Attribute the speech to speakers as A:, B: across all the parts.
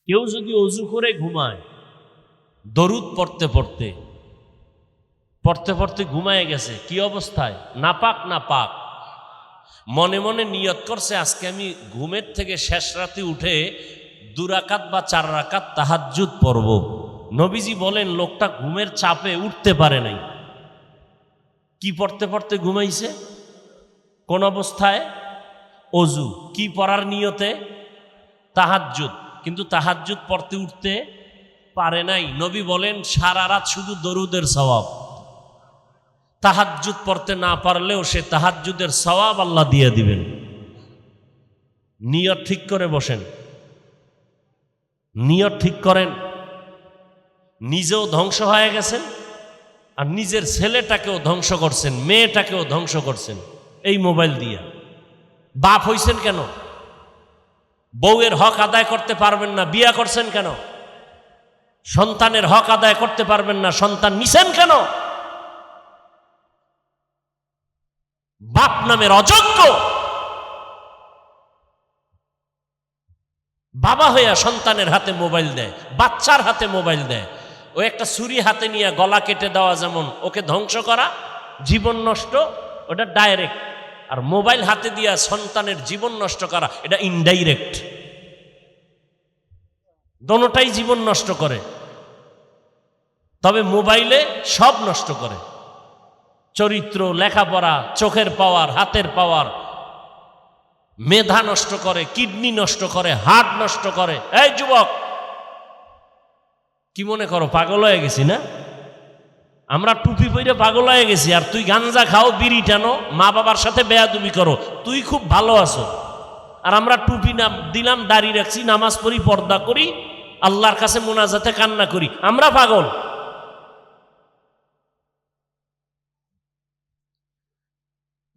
A: কেউ যদি অজু করে ঘুমায়, দরুদ পড়তে পড়তে পড়তে পড়তে ঘুমায় গেছে, কি অবস্থায়? নাপাক নাপাক। মনে মনে নিয়ত করছে আজকে আমি ঘুমের থেকে শেষ রাতে উঠে 2 রাকাত বা 4 রাকাত তাহাজ্জুদ পড়ব। নবীজি বলেন লোকটা ঘুমের চাপে উঠতে পারে নাই। কি পড়তে পড়তে ঘুমাইছে? কোন অবস্থায়? অজু। কি পড়ার নিয়তে? তাহাজ্জুদ। কিন্তু তাহাজ্জুদ পড়তে উঠতে পারে নাই। নবী বলেন সারা রাত শুধু দরুদের সওয়াব। তাহাজ্জুদ পড়তে না পারলেও সে তাহাজ্জুদের সওয়াব আল্লাহ দিয়ে দিবেন। নিয়ত ঠিক করে বসেন, নিয়ত ঠিক করেন। নিজেও ধ্বংস হয়ে গেছেন আর নিজের ছেলেটাকেও ধ্বংস করছেন, মেয়েটাকেও ধ্বংস করছেন এই মোবাইল দিয়া। বাপ হইছেন কেন? বউয়ের হক আদায় করতে পারবেন না, বিয়া করছেন কেন? সন্তানের হক আদায় করতে পারবেন না, সন্তান নিছেন কেন? বাপ নামের অযোগ্য বাবা হইয়া সন্তানের হাতে মোবাইল দেয়, বাচ্চার হাতে মোবাইল দেয়। ও একটা ছুরি হাতে নিয়ে গলা কেটে দেওয়া যেমন ওকে ধ্বংস করা, জীবন নষ্ট, ওটা ডাইরেক্ট। আর মোবাইল হাতে দিয়া সন্তানের জীবন নষ্ট করা, এটা ইনডাইরেক্ট। দোনোটাই জীবন নষ্ট করে, তবে মোবাইলে সব নষ্ট করে। চরিত্র, লেখাপড়া, চোখের পাওয়ার, হাতের পাওয়ার, মেধা নষ্ট করে, কিডনি নষ্ট করে, হার্ট নষ্ট করে। এই যুবক, কি মনে করো পাগল হয়ে গেছি না? আমরা টুপি পরে পাগল হয়ে গেছি, আর তুই গাঞ্জা খাও, বিড়ি টানো, মা বাবার সাথে বেয়াদবি করো, তুই খুব ভালো আছো। আর আমরা টুপি না দিলাম, দাড়ি রাখছি, নামাজ পড়ি, পর্দা করি, আল্লাহর কাছে মোনাজাতে কান্না করি, আমরা পাগল।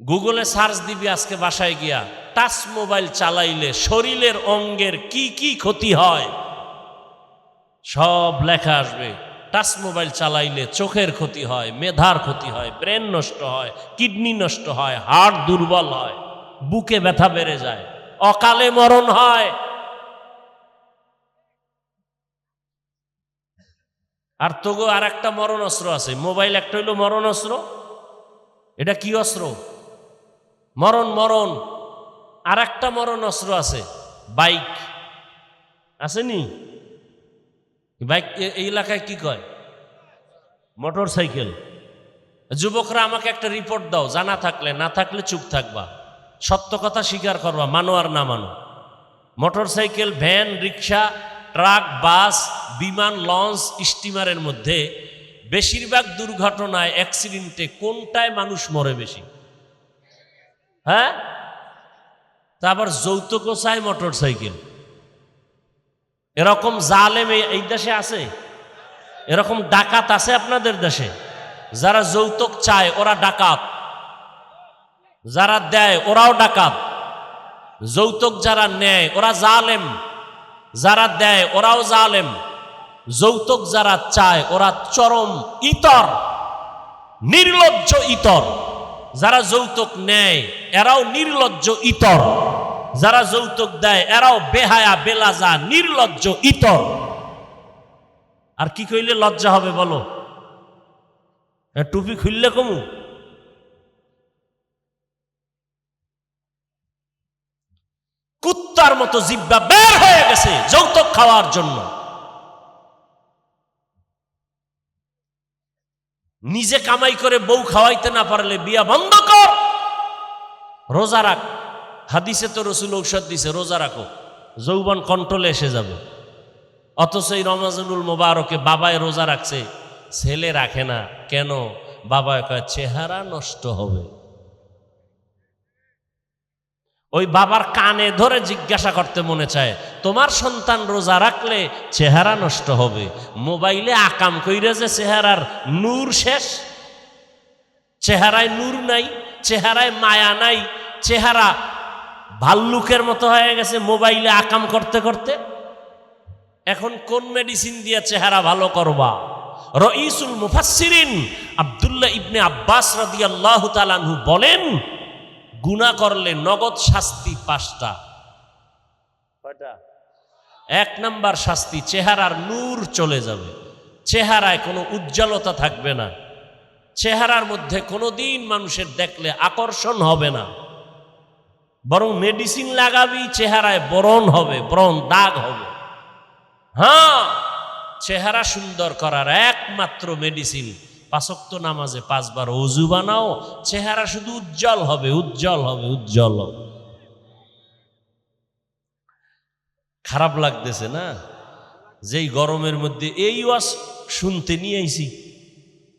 A: গুগলে সার্চ দিবি আজকে বাসায় গিয়া, টাচ মোবাইল চালাইলে শরীরের অঙ্গের কি কি ক্ষতি হয় সব লেখা আসবে। টাচ মোবাইল চালাইলে চোখের ক্ষতি হয়, মেধার ক্ষতি হয়, ব্রেন নষ্ট হয়, কিডনি নষ্ট হয়, হার্ট দুর্বল হয়, বুকে ব্যথা বেড়ে যায়, অকালে মরণ হয়। আর তোগো আর একটা মরণ অস্ত্র আছে, মোবাইল একটা হইল মরণ অস্ত্র। এটা কি অস্ত্র? মরণ। মরণ আর একটা মরণ অস্ত্র আছে, বাইক। আসেনি? বাইক এই এলাকায় কি কয়? Motor cycle. যুবকরা আমাকে একটা রিপোর্ট দাও, জানা থাকলে, না থাকলে চুপ থাকবা, সত্য কথা স্বীকার করবা, মানো আর না মানো। মোটর সাইকেল, ভ্যান, রিক্সা, ট্রাক, বাস, বিমান, লঞ্চ, স্টিমারের মধ্যে বেশিরভাগ দুর্ঘটনায়, অ্যাক্সিডেন্টে কোনটায় মানুষ মরে বেশি? হ্যাঁ? তা আবার যৌতুকও চায় মোটর সাইকেল। এরকম জালেম এই দেশে আছে? এরকম ডাকাত আছে আপনাদের দেশে? যারা যৌতুক চায় ওরা ডাকাত, যারা দেয় ওরাও ডাকাত। যৌতুক যারা নেয় ওরা জালেম, যারা দেয় ওরাও জালেম। যৌতুক যারা চায় ওরা চরম ইতর, নির্লজ্জ ইতর। যারা যৌতুক নেয় এরাও নির্লজ্জ ইতর, যারা যৌতুক দেয় এরাও বেহায়া, বেলাজা, নির্লজ্জ ইতর। আর কি কইলে লজ্জা হবে বলো? টুপি খুললে কমু? কুত্তার মতো জিহ্বা বের হয়ে গেছে যৌতুক খাওয়ার জন্য। নিজে কামাই করে বউ খাওয়াইতে না পারলে বিয়া বন্ধ কর, রোজা রাখ। হাদিসে তো রসুল ঔষধ দিছে, রোজা রাখো, যৌবন কন্ট্রোলে এসে যাবে। অথচ এই রমজানুল মোবারকে বাবায় রোজা রাখছে, ছেলে রাখে না কেন? বাবায় কয় চেহারা নষ্ট হবে। ওই বাবার কানে ধরে জিজ্ঞাসা করতে মনে চায়, তোমার সন্তান রোজা রাখলে চেহারা নষ্ট হবে, মোবাইলে আকাম কইরে যে চেহারার নূর শেষ, চেহারায় নূর নাই, চেহারায় মায়া নাই, চেহারা ভাল্লুকের মতো হয়ে গেছে মোবাইলে আকাম করতে করতে। এখন কোন মেডিসিন দিয়ে চেহারা ভালো করবা? রঈসুল মুফাসসিরিন আব্দুল্লাহ ইবনে আব্বাস রাদিয়াল্লাহু তাআলা আনহু বলেন, গুনাহ করলে নগদ শাস্তি 5টা। কয়টা? এক নাম্বার শাস্তি, চেহারার নূর চলে যাবে, চেহারায় কোনো উজ্জ্বলতা থাকবে না, চেহারার মধ্যে কোনোদিন মানুষের দেখলে আকর্ষণ হবে না, বরং মেডিসিন লাগাবি চেহারায় ব্রণ হবে, ব্রণ দাগ হবে। হ্যাঁ, চেহারা সুন্দর করার একমাত্র মেডিসিন 5 ওয়াক্ত নামাজে 5 বার ওযু বানাও, চেহারা শুধু উজ্জ্বল হবে, উজ্জ্বল হবে, উজ্জ্বল হবে। খারাপ লাগতেছে না? যেই গরমের মধ্যে এই ওয়াজ শুনতে নিয়ে আইছি,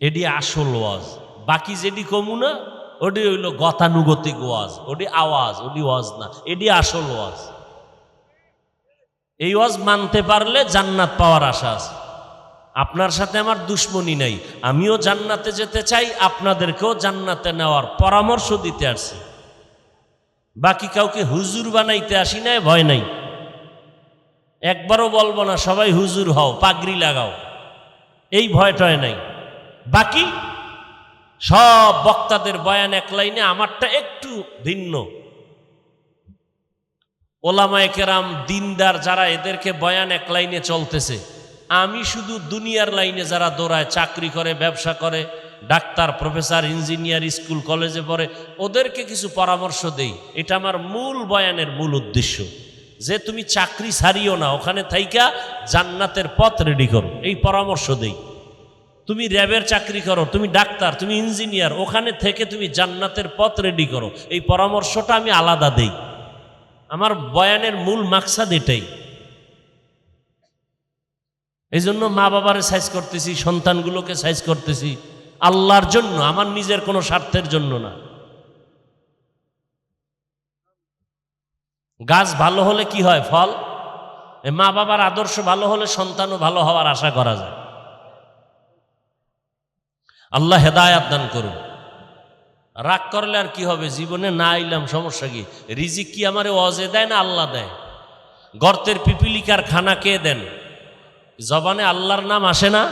A: এটি আসল ওয়াজ। বাকি যেটি কমু না ওটি হইল গতানুগতিক ওয়াজ, ওটি আওয়াজ, ওটি ওয়াজ না, এটি আসল ওয়াজ। এই ওয়াজ মানতে পারলে জান্নাত পাওয়ার আশা আছে। আপনার সাথে আমার দুশ্মনী নাই, আমিও জান্নাতে যেতে চাই, আপনাদেরকেও জান্নাতে নেওয়ার পরামর্শ দিতে আসছি। বাকি কাউকে হুজুর বানাইতে আসি নাই, ভয় নাই। একবারও বলবো না সবাই হুজুর হও, পাগড়ি লাগাও, এই ভয়টয় নাই। বাকি সব বক্তাদের বয়ান এক লাইনে, আমারটা একটু ভিন্ন। ওলামায়ে কেরাম, দিনদার যারা, এদেরকে বয়ান এক লাইনে চলতেছে। আমি শুধু দুনিয়ার লাইনে যারা দৌড়ায়, চাকরি করে, ব্যবসা করে, ডাক্তার, প্রফেসর, ইঞ্জিনিয়ার, স্কুল কলেজে পড়ে, ওদেরকে কিছু পরামর্শ দেই। এটা আমার মূল বয়ানের মূল উদ্দেশ্য, যে তুমি চাকরি ছাড়িও না, ওখানে থাইকা জান্নাতের পথ রেডি করো, এই পরামর্শ দেই। তুমি র্যাবের চাকরি করো, তুমি ডাক্তার, তুমি ইঞ্জিনিয়ার, ওখানে থেকে তুমি জান্নাতের পথ রেডি করো, এই পরামর্শটা আমি আলাদা দেই। আমার বয়ানের মূল মাকসাদ এটাই। এই জন্য মা বাবারে সাইজ করতেছি, সন্তানগুলোকে সাইজ করতেছি আল্লাহর জন্য, আমার নিজের কোনো স্বার্থের জন্য না। গাছ ভালো হলে কি হয়? ফল। মা বাবার আদর্শ ভালো হলে সন্তানও ভালো হওয়ার আশা করা যায়। আল্লাহ হেদায়াত দান করুন। রাগ করলে আর কি হবে? জীবনে না আইলাম, সমস্যা কি? রিজিক কি আমারে ওয়াজে দেয় না আল্লাহ দেয়? গর্তের পিপিলিকার খানা কে দেন? জবানে আল্লাহর নাম আসে না?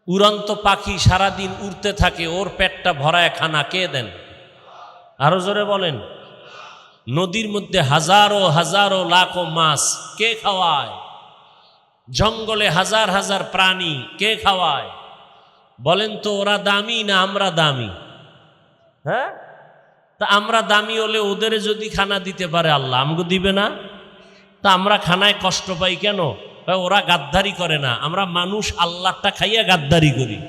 A: উড়ন্ত পাখি সারাদিন উড়তে থাকে, ওর পেটটা ভরায় খানা কে দেন? আরো জোরে বলেন। নদীর মধ্যে হাজারো হাজারো লাখো মাছ কে খাওয়ায়? জঙ্গলে হাজার হাজার প্রাণী কে খাওয়ায়? বলেন তো, ওরা দামি না আমরা দামি? হ্যাঁ, তা আমরা দামি হলে ওদের যদি খানা দিতে পারে আল্লাহ, আমাকে দিবে না? তা আমরা খানায় কষ্ট পাই কেন? ওরা গাদ্দারি করে না, আমরা মানুষ আল্লাহটা খাইয়া গাদ্দারি করি।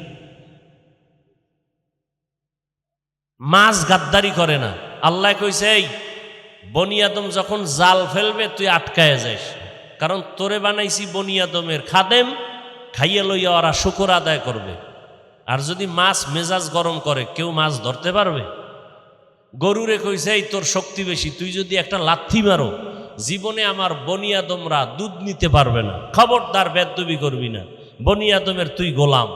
A: মাছ গাদ্দারি করে না। আল্লাহ কইছে, এই বনি আদম যখন জাল ফেলবে তুই আটকায় যাস, কারণ তোরে বানাইছি বনি আদমের খাদেম, খাইয়ে লইয়া ওরা শুকর আদায় করবে। আর যদি মাছ মেজাজ গরম করে, কেউ মাছ ধরতে পারবে? গরুরে কইছে, এই তোর শক্তি বেশি, তুই যদি একটা লাথি মারো, জীবনে আমার বনি আদমরা দুধ নিতে পারবে না, খবরদার বেদবি করবি না, বনি আদমের তুই গোলাম।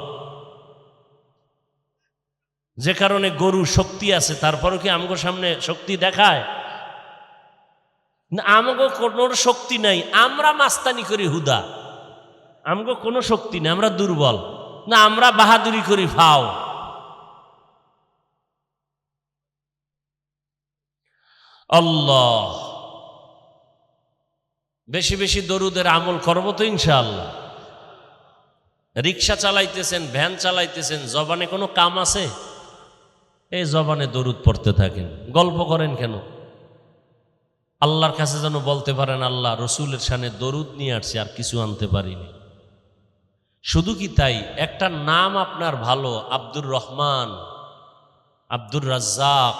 A: যে কারণে গরু শক্তি আছে, তারপরও কি আমগো সামনে শক্তি দেখায় না? আমগো কোনো শক্তি নাই, আমরা মাস্তানি করি হুদা, আমগো কোনো শক্তি নেই, আমরা দুর্বল না, আমরা বাহাদুরি করি ফাও। আল্লাহ, বেশি বেশি দরুদের আমল করবো তো ইনশাআল্লাহ। রিক্সা চালাইতেছেন, ভ্যান চালাইতেছেন, জবানে কোনো কাম আছে? এই জবানে দরুদ পড়তে থাকেন। গল্প করেন কেন? আল্লাহর কাছে যেন বলতে পারেন, আল্লাহ রসুলের শানে দরুদ নিয়ে আসছি, আর কিছু আনতে পারিনি। শুধু কি তাই, একটা নাম আপনার ভালো, আব্দুর রহমান, আব্দুর রাজ্জাক,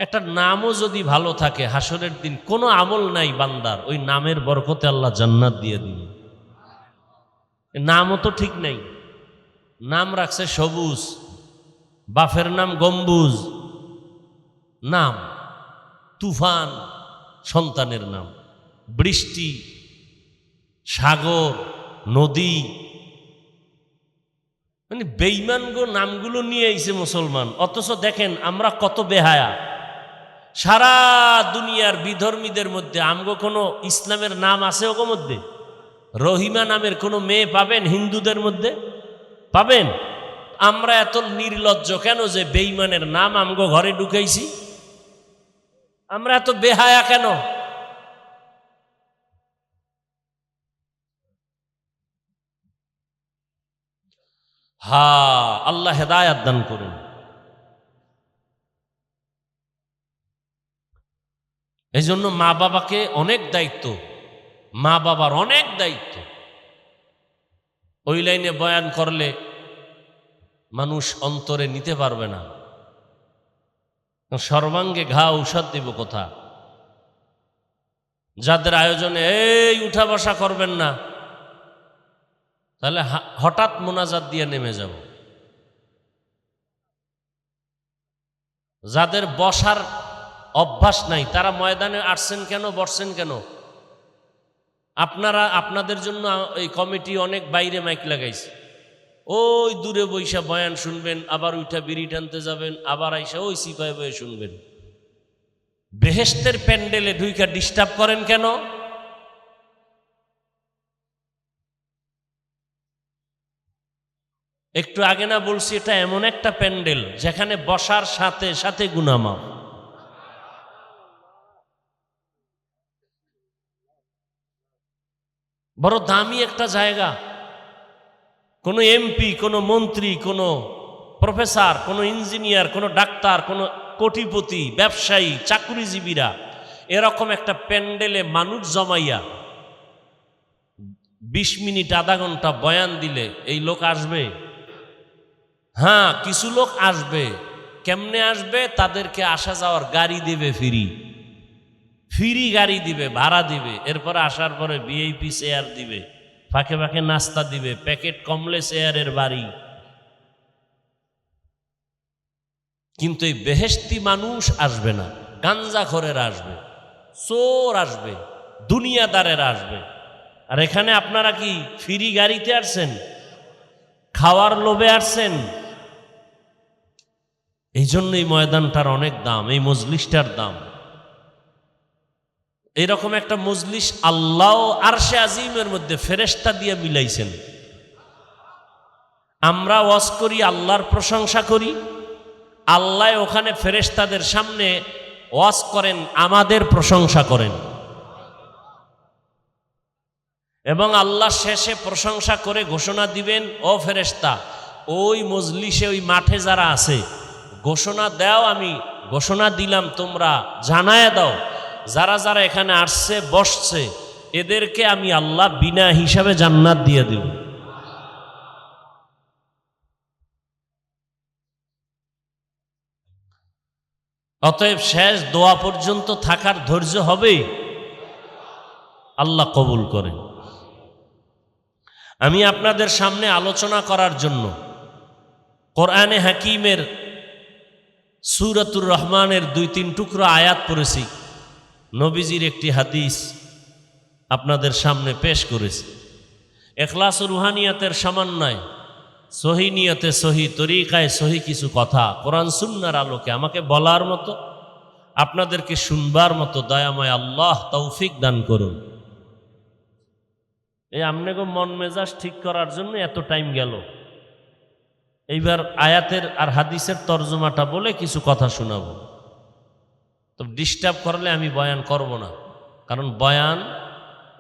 A: একটা নামও যদি ভালো থাকে, হাসরের দিন কোনো আমল নাই বান্দার, ওই নামের বরকতে আল্লাহ জান্নাত দিয়ে দিবে। নামও তো ঠিক নাই, নাম রাখছে সবুজ, বাপের নাম গম্বুজ, নাম তুফান সন্তানের নাম, বৃষ্টি, সাগর, নদী, মানে বেঈমান গো নামগুলো নিয়ে আইছে মুসলমান। অথচ দেখেন আমরা কত বেহায়া। সারা দুনিয়ার বিধর্মীদের মধ্যে আমগো কোনো ইসলামের নাম আছে? ওগো মধ্যে রহিমা নামের কোনো মেয়ে পাবেন? হিন্দুদের মধ্যে পাবেন? আমরা এত নির্লজ্জ কেন যে বেঈমানের নাম আমগো ঘরে ঢুকাইছি? আমরা এত বেহায়া কেন? হা, আল্লাহ হেদায়াত দান করুন। এই জন্য মা বাবাকে অনেক দায়িত্ব, মা বাবার অনেক দায়িত্ব। ওই লাইনে বয়ান করলে মানুষ অন্তরে নিতে পারবে না, সর্বাঙ্গে ঘা ঔষধ দিব কোথা। যাদের আয়োজনে এই উঠা বসা করবেন না, তাহলে হঠাৎ মোনাজাত দিয়ে নেমে যাব। যাদের বসার অভ্যাস নাই, তারা ময়দানে আসছেন কেন, বসছেন কেন? আপনারা আপনাদের জন্য এই কমিটি অনেক বাইরে মাইক লাগাইছে, ওই দূরে বৈশা বয়ান শুনবেন, আবার উঠা বিড়ি টানতে যাবেন, আবার আইসা ওই সিপাহে বয়ে শুনবেন। বেহেশতের প্যান্ডেলে ঢুইকা ডিস্টার্ব করেন কেন? একটু আগে না বলছি, এটা এমন একটা প্যান্ডেল যেখানে বসার সাথে সাথে গুনাহ মাফ। বড় দামি একটা জায়গা। কোনো এমপি, কোনো মন্ত্রী, কোনো প্রফেসর, কোনো ইঞ্জিনিয়ার, কোনো ডাক্তার, কোনো কোটিপতি, ব্যবসায়ী, চাকরিজীবীরা এরকম একটা প্যান্ডেলে মানুষ জমাইয়া 20 মিনিট আধা ঘন্টা বয়ান দিলে এই লোক আসবে? হ্যাঁ, কিছু লোক আসবে। কেমনে আসবে? তাদেরকে আসা যাওয়ার গাড়ি দিবে, ফ্রি ফ্রি গাড়ি দিবে, ভাড়া দিবে। এরপরে আসার পরে ভিআইপি চেয়ার দিবে, ফাঁকে ফাঁকে নাস্তা দিবে, প্যাকেট কমলে চেয়ারের বাড়ি। কিন্তু এই বেহেশতি মানুষ আসবে না, গাঞ্জাখোরেরা আসবে, চোর আসবে, দুনিয়াদারেরা আসবে। আর এখানে আপনারা কি ফ্রি গাড়িতে আসছেন? খাওয়ার লোভে আসছেন? এই জন্য এই ময়দানটার অনেক দাম, এই মজলিসটার দাম। এরকম একটা মজলিস আল্লাহ আরশে আজিমের মধ্যে ফেরেশতা দিয়ে মিলাইছেন। আমরা ওয়াজ করি, আল্লাহর প্রশংসা করি, আল্লাহ ওখানে ফেরেশতাদের সামনে ওয়াজ করেন, আমাদের প্রশংসা করেন। এবং আল্লাহ শেষে প্রশংসা করে ঘোষণা দিবেন, ও ফেরেশতা, ওই মজলিসে, ওই মাঠে যারা আছে, ঘোষণা দাও, আমি ঘোষণা দিলাম, তোমরা জানায় দাও, যারা যারা এখানে আসছে, বসছে, এদেরকে আমি আল্লাহ বিনা হিসাবে জান্নাত দিয়ে দেব। অতএব শেষ দোয়া পর্যন্ত থাকার ধৈর্য হবে, আল্লাহ কবুল করেন। আমি আপনাদের সামনে আলোচনা করার জন্য কোরআনে হাকিমের সূরাতুর রহমানের 2-3 টুকরো আয়াত পড়েছি, নবীজির একটি হাদিস আপনাদের সামনে পেশ করেছি। ইখলাস ও রুহানিয়াতের সমন্বয়, সহি নিয়তে, সহি তরিকায়, সহি কিছু কথা কোরআন সুন্নাহর আলোকে আমাকে বলার মতো, আপনাদেরকে শুনবার মতো দয়াময় আল্লাহ তৌফিক দান করুন। এই আপনাকে মন মেজাজ ঠিক করার জন্য এত টাইম গেল। এইবার আয়াতের আর হাদিসের তর্জমাটা বলে কিছু কথা শোনাবো। তো ডিস্টার্ব করলে আমি বয়ান করব না, কারণ বয়ান,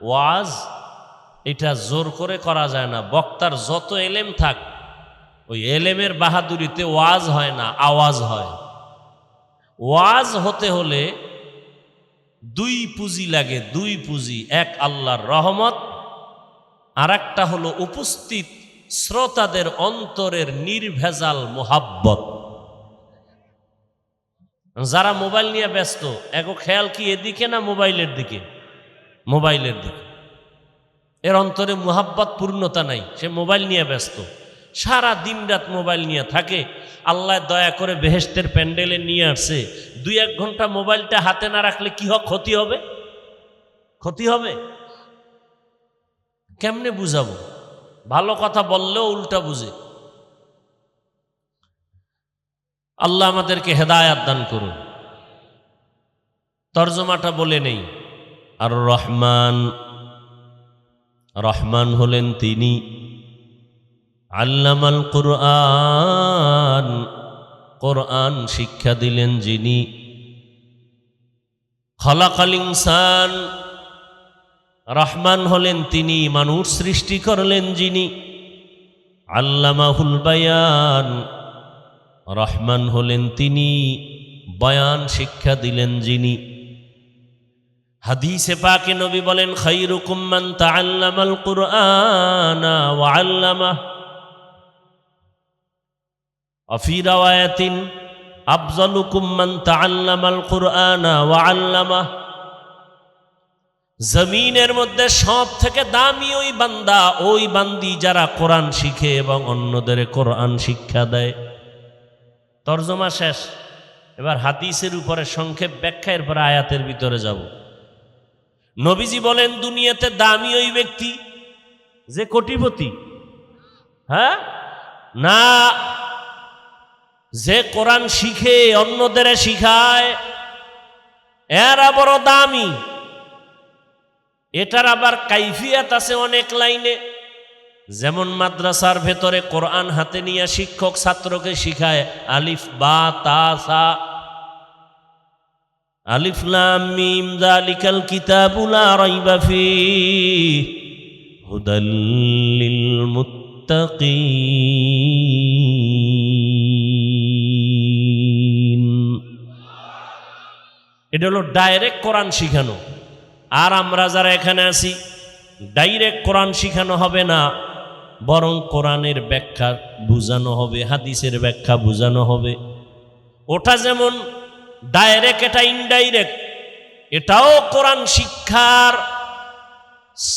A: ওয়াজ, এটা জোর করে করা যায় না। বক্তার যত এলেম থাক, ওই এলেমের বাহাদুরিতে ওয়াজ হয় না, আওয়াজ হয়। ওয়াজ হতে হলে 2 পুঁজি লাগে, 2 পুঁজি। এক আল্লাহর রহমত, আর একটা হলো উপস্থিত শ্রোতাদের অন্তরের নির্ভেজাল মোহাব্বত। যারা মোবাইল নিয়ে ব্যস্ত, এগো খেয়াল কি এদিকে না মোবাইলের দিকে? মোবাইলের দিকে। এর অন্তরে মোহাব্বত, পূর্ণতা নাই, সে মোবাইল নিয়ে ব্যস্ত, সারা দিন রাত মোবাইল নিয়ে থাকে। আল্লাহ দয়া করে বেহেশতের প্যান্ডেলে নিয়ে আসছে, 2-1 ঘন্টা মোবাইলটা হাতে না রাখলে কি ক্ষতি হবে? ক্ষতি হবে। কেমনে বুঝাবো? ভালো কথা বললেও উল্টা বুঝে। আল্লাহ আমাদেরকে হেদায়াত দান করুন। তর্জমাটা বলে নেই। আর রহমান, রহমান হলেন তিনি, আল্লামাল কুরআন, কোরআন শিক্ষা দিলেন যিনি, খলাকাল ইনসান, রহমান হলেন তিনি, মানুষ সৃষ্টি করলেন যিনি, আল্লামাহুল বায়ান, রহমান হলেন তিনি, বয়ান শিক্ষা দিলেন যিনি। হাদিসে পাকে নবী বলেন, খায়রুকুম মান তাআল্লামাল কুরআনা ওয়া আল্লামাহ, ফি রাওয়ায়াতিন আফজালুকুম মান তাআল্লামাল কুরআনা ওয়া আল্লামাহ। জমিনের মধ্যে সব থেকে দামি ওই বান্দা, ওই বান্দি যারা কোরআন শিখে এবং অন্যদের কোরআন শিক্ষা দেয়। তরজমা শেষ। এবার হাদিসের উপরে সংক্ষেপ ব্যাখ্যা, এরপর আয়াতের ভিতরে যাব। নবীজি বলেন, দুনিয়াতে দামি ওই ব্যক্তি যে কোটিপতি, হ্যাঁ না, যে কোরআন শিখে অন্যদের শিখায়, এরা বড় দামি। এটার আবার কাইফিয়াত আছে অনেক লাইনে। যেমন মাদ্রাসার ভেতরে কোরআন হাতে নিয়ে শিক্ষক ছাত্রকে শিখায় আলিফ বা তা সা, আলিফ লাম মিম যালিকাল কিতাবু লা রাইবা ফীহি হুদাল লিল মুত্তাকিন। এটা হলো ডাইরেক্ট কোরআন শিখানো। আর আমরা যারা এখানে আছি, ডাইরেক্ট কোরআন শিখানো হবে না, বরং কোরআনের ব্যাখ্যা বুঝানো হবে, হাদিসের ব্যাখ্যা বুঝানো হবে। ওটা যেমন ডাইরেক্ট, এটা ইনডাইরেক্ট। এটাও কোরআন শিক্ষার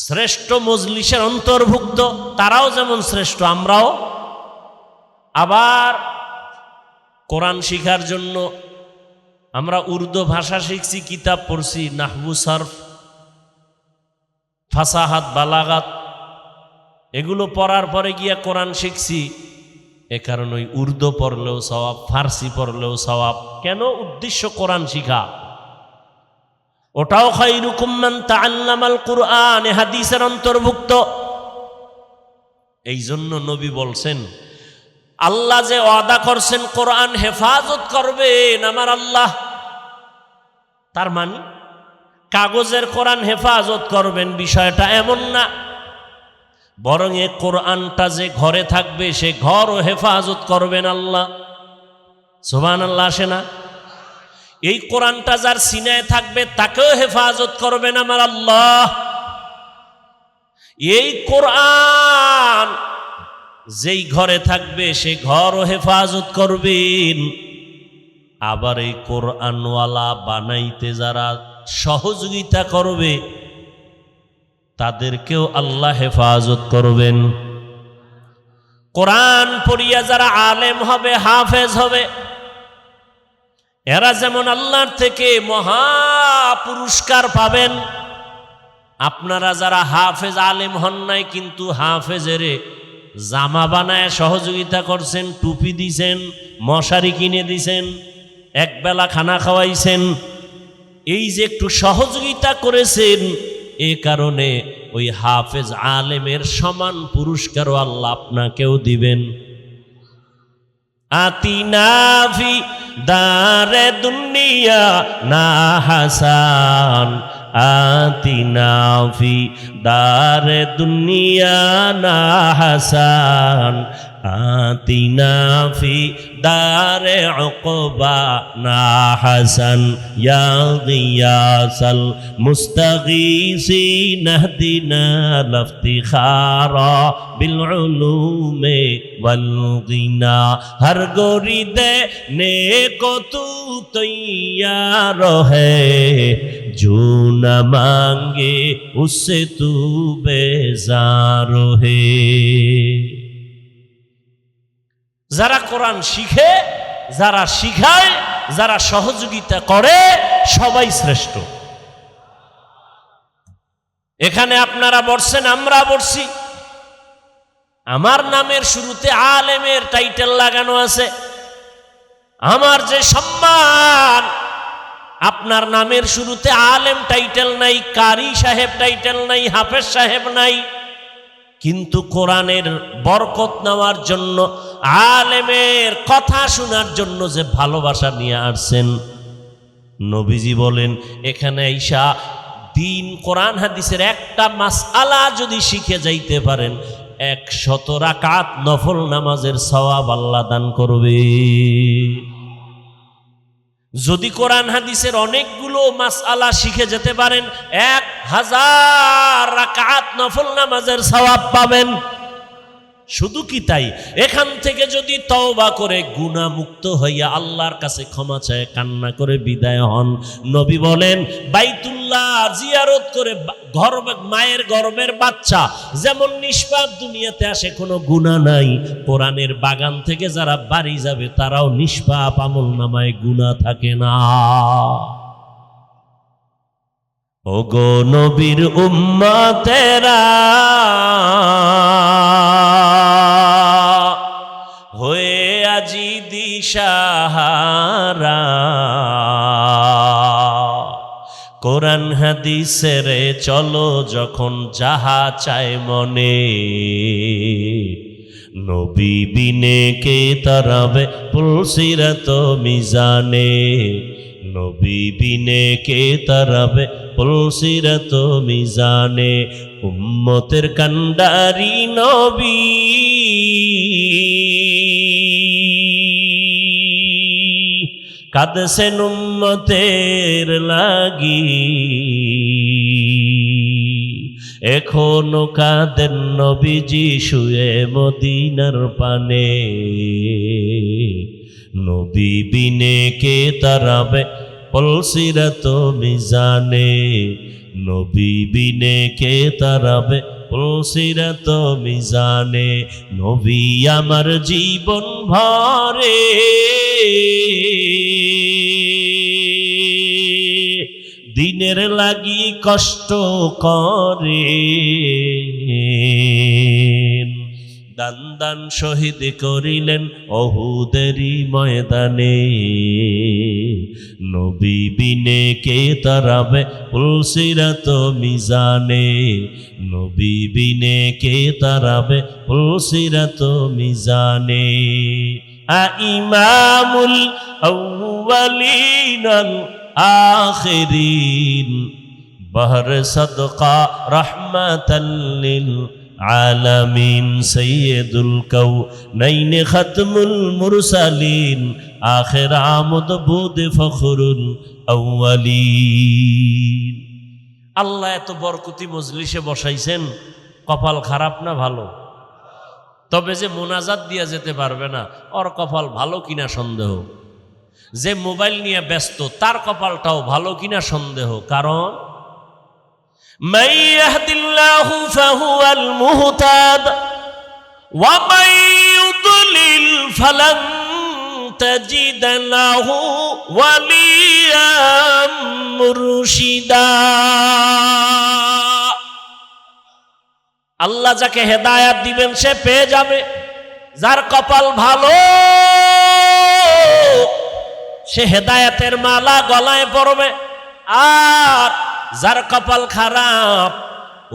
A: শ্রেষ্ঠ মজলিসের অন্তর্ভুক্ত। তারাও যেমন শ্রেষ্ঠ, আমরাও। আবার কোরআন শিখার জন্য আমরা উর্দু ভাষা শিখছি, কিতাব পড়ছি, নাহবু সরফ, ফাসাহাত, বালাগাত, এগুলো পড়ার পরে গিয়া কোরআন শিখছি। এ কারণে ওই উর্দু পড়লেও সওয়াব, ফার্সি পড়লেও সওয়াব। কেন? উদ্দেশ্য কোরআন শিখা। ওটাও খায়রুকুম মান তাআল্লামাল কুরআন, হাদিসের অন্তর্ভুক্ত। এই জন্য নবী বলছেন, আল্লাহ যে ওয়াদা করছেন কোরআন হেফাজত করবেন আমার আল্লাহ, তার মানে কাগজের কোরআন হেফাজত করবেন বিষয়টা এমন না, বরং এ কোরআনটা যে ঘরে থাকবে সে ঘরও হেফাজত করবেন আল্লাহ। সুবহানাল্লাহ আসে না? এই কোরআনটা যার সিনায় থাকবে তাকেও হেফাজত করবেন আমার আল্লাহ। এই কোরআন যেই ঘরে থাকবে সে ঘরও হেফাজত করবেন। আবার এই কোরআনওয়ালা বানাইতে যারা সহযোগিতা করবে তাদেরকেও আল্লাহ হেফাজত করবেন। কোরআন পড়িয়া যারা আলেম হবে, হাফেজ হবে, এরা যেমন আল্লাহর থেকে মহা পুরস্কার পাবেন। আপনারা যারা হাফেজ আলেম হন নাই, কিন্তু হাফেজেরে জামা বানায় সহযোগিতা করছেন, টুপি দিছেন, মশারি কিনে দিছেন, একবেলা খানা খাওয়াইছেন, এই যে একটু সহযোগিতা করেছেন, এ কারণে ওই হাফেজ আলেমের সমান পুরস্কারও আল্লাহ আপনাকেও দিবেন। আতিনা ফি দারে দুনিয়া না হাসান, আতিনা ফি দারে দুনিয়া না হাসান, আতিনা ফি দারে উকবা না হাসান, ইয়া গিয়াসাল মুস্তাগীসিন ইহদিনা লাফতিখারা বিল উলুমে ওয়াল গিনা। হর গরিদে নেকো তু তৈয়ার হ্যায়, जो न मांगे उससे तू बेजार है। যারা কোরআন শিখে, যারা শিখায়, যারা সহযোগিতা করে, সবাই শ্রেষ্ঠ। এখানে আপনারা বলছেন, আমরা বলছি, আমার নামের শুরুতে আলেমের টাইটেল লাগানো আছে। আমার যে সম্মান, আপনার নামের শুরুতে আলেম টাইটেল নাই, কারি সাহেব টাইটেল নাই, হাফেজ সাহেব নাই, কিন্তু কোরআনের বরকত নেওয়ার জন্য, আলেমের কথা শোনার জন্য যে ভালোবাসা নিয়ে আসছেন, নবীজি বলেন এখানে ঈশা দিন কোরআন হাদিসের একটা মাসআলা যদি শিখে যাইতে পারেন, 100 রাকাত নফল নামাজের সওয়াব আল্লাহ দান করবে। যদি কোরআন হাদিসের অনেকগুলো মাসআলা শিখে যেতে পারেন 1000 রাকাত নফল নামাজের সওয়াব পাবেন। শুধু কি তাই, এখান থেকে যদি তওবা করে গুনাহ মুক্ত হইয়া আল্লাহর কাছে ক্ষমা চায় কান্না করে বিদায় হন, নবী বলেন বাইতুল্লাহ জিয়ারত করে মায়ের গর্ভের বাচ্চা যেমন নিষ্পাপ দুনিয়াতে আসে, কোনো গুনাহ নাই, কোরআনের বাগান থেকে যারা বাড়ি যাবে তারাও নিষ্পাপ, আমল নামায় গুনাহ থাকে না। ওগো নবীর উম্মতেরা হয়ে আজি দিশাহারা, কোরআন হাদিসের চলো যখন যাহা চায় মনে, নবী বিনে কে তারাবে পুলসিরাত মিজানে, নবী বিনে কে তারাবে পুলসিরাত মিজানে। উম্মতের কান্ডারি নবী কাঁদছেন উম্মতের লাগি, এখনো কাঁদেন নবীজি শুয়ে মদিনার পানে, নবী বিনে কে তারাবে পুলসিরাত মিজানে, নবী বিনে কে তারাবে পুলসিরাত মিজানে। নবী আমার জীবন ভরে দিনের লাগি কষ্ট করে, দান দান শহীদ করিলেন অহুদেরই ময়দানে, নবী বিনে কে তারাবে পুলসিরাত মিজানে, নবী বিনে কে তারাবে পুলসিরাত মিজানে। ইমামুল আউয়ালিন আল আখিরিন বহর সদকা রহমাতাল লিল আলামিন, সৈয়দুল কাউনাইন খাতমুল মুরসালিন আখির আমদ বুদ ফখরুল আউয়ালিন। আল্লাহ এত বরকতি মজলিসে বসাইছেন, কপাল খারাপ না ভালো? তবে যে মোনাজাত দিয়া যেতে পারবে না ওর কপাল ভালো কিনা সন্দেহ, যে মোবাইল নিয়ে ব্যস্ত তার কপালটাও ভালো কিনা সন্দেহ। কারণ মান ইয়াহদিল্লাহু ফাহুয়াল মুহতাদ ওয়া মান ইউদ্লিল ফালান তাজিদ লাহু ওয়ালিয়াম মুরশিদা। আল্লাহ যাকে হেদায়াত দিবেন সে পেয়ে যাবে, যার কপাল ভালো সে হেদায়াতের মালা গলায় পড়বে, আর যার কপাল খারাপ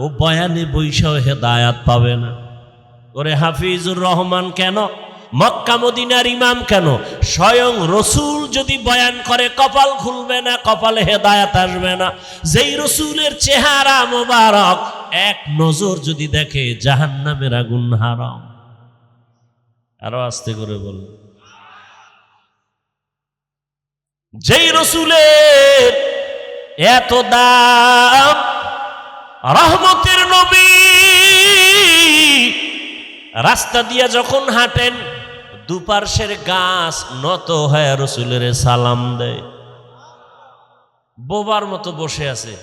A: ও বয়ানে বৈশাও হেদায়াত পাবে না। ওরে হাফিজুর রহমান কেন, মক্কা মদিনার ইমাম কেন, স্বয়ং রসুল যদি বয়ান করে কপাল খুলবে না, কপালে হেদায়াত আসবে না। যেই রসুলের চেহারা মোবারক এক নজর যদি দেখে জাহান্নামের আগুন হারাম। আরো আস্তে করে বল। যেই রসুলের এত দাম, রহমতের নবী রাস্তা দিয়া যখন হাঁটেন দুপার্শ্বের গাছ নত হয়ে রসুলের সালাম দেয়। বোবার মতো বসে আছে,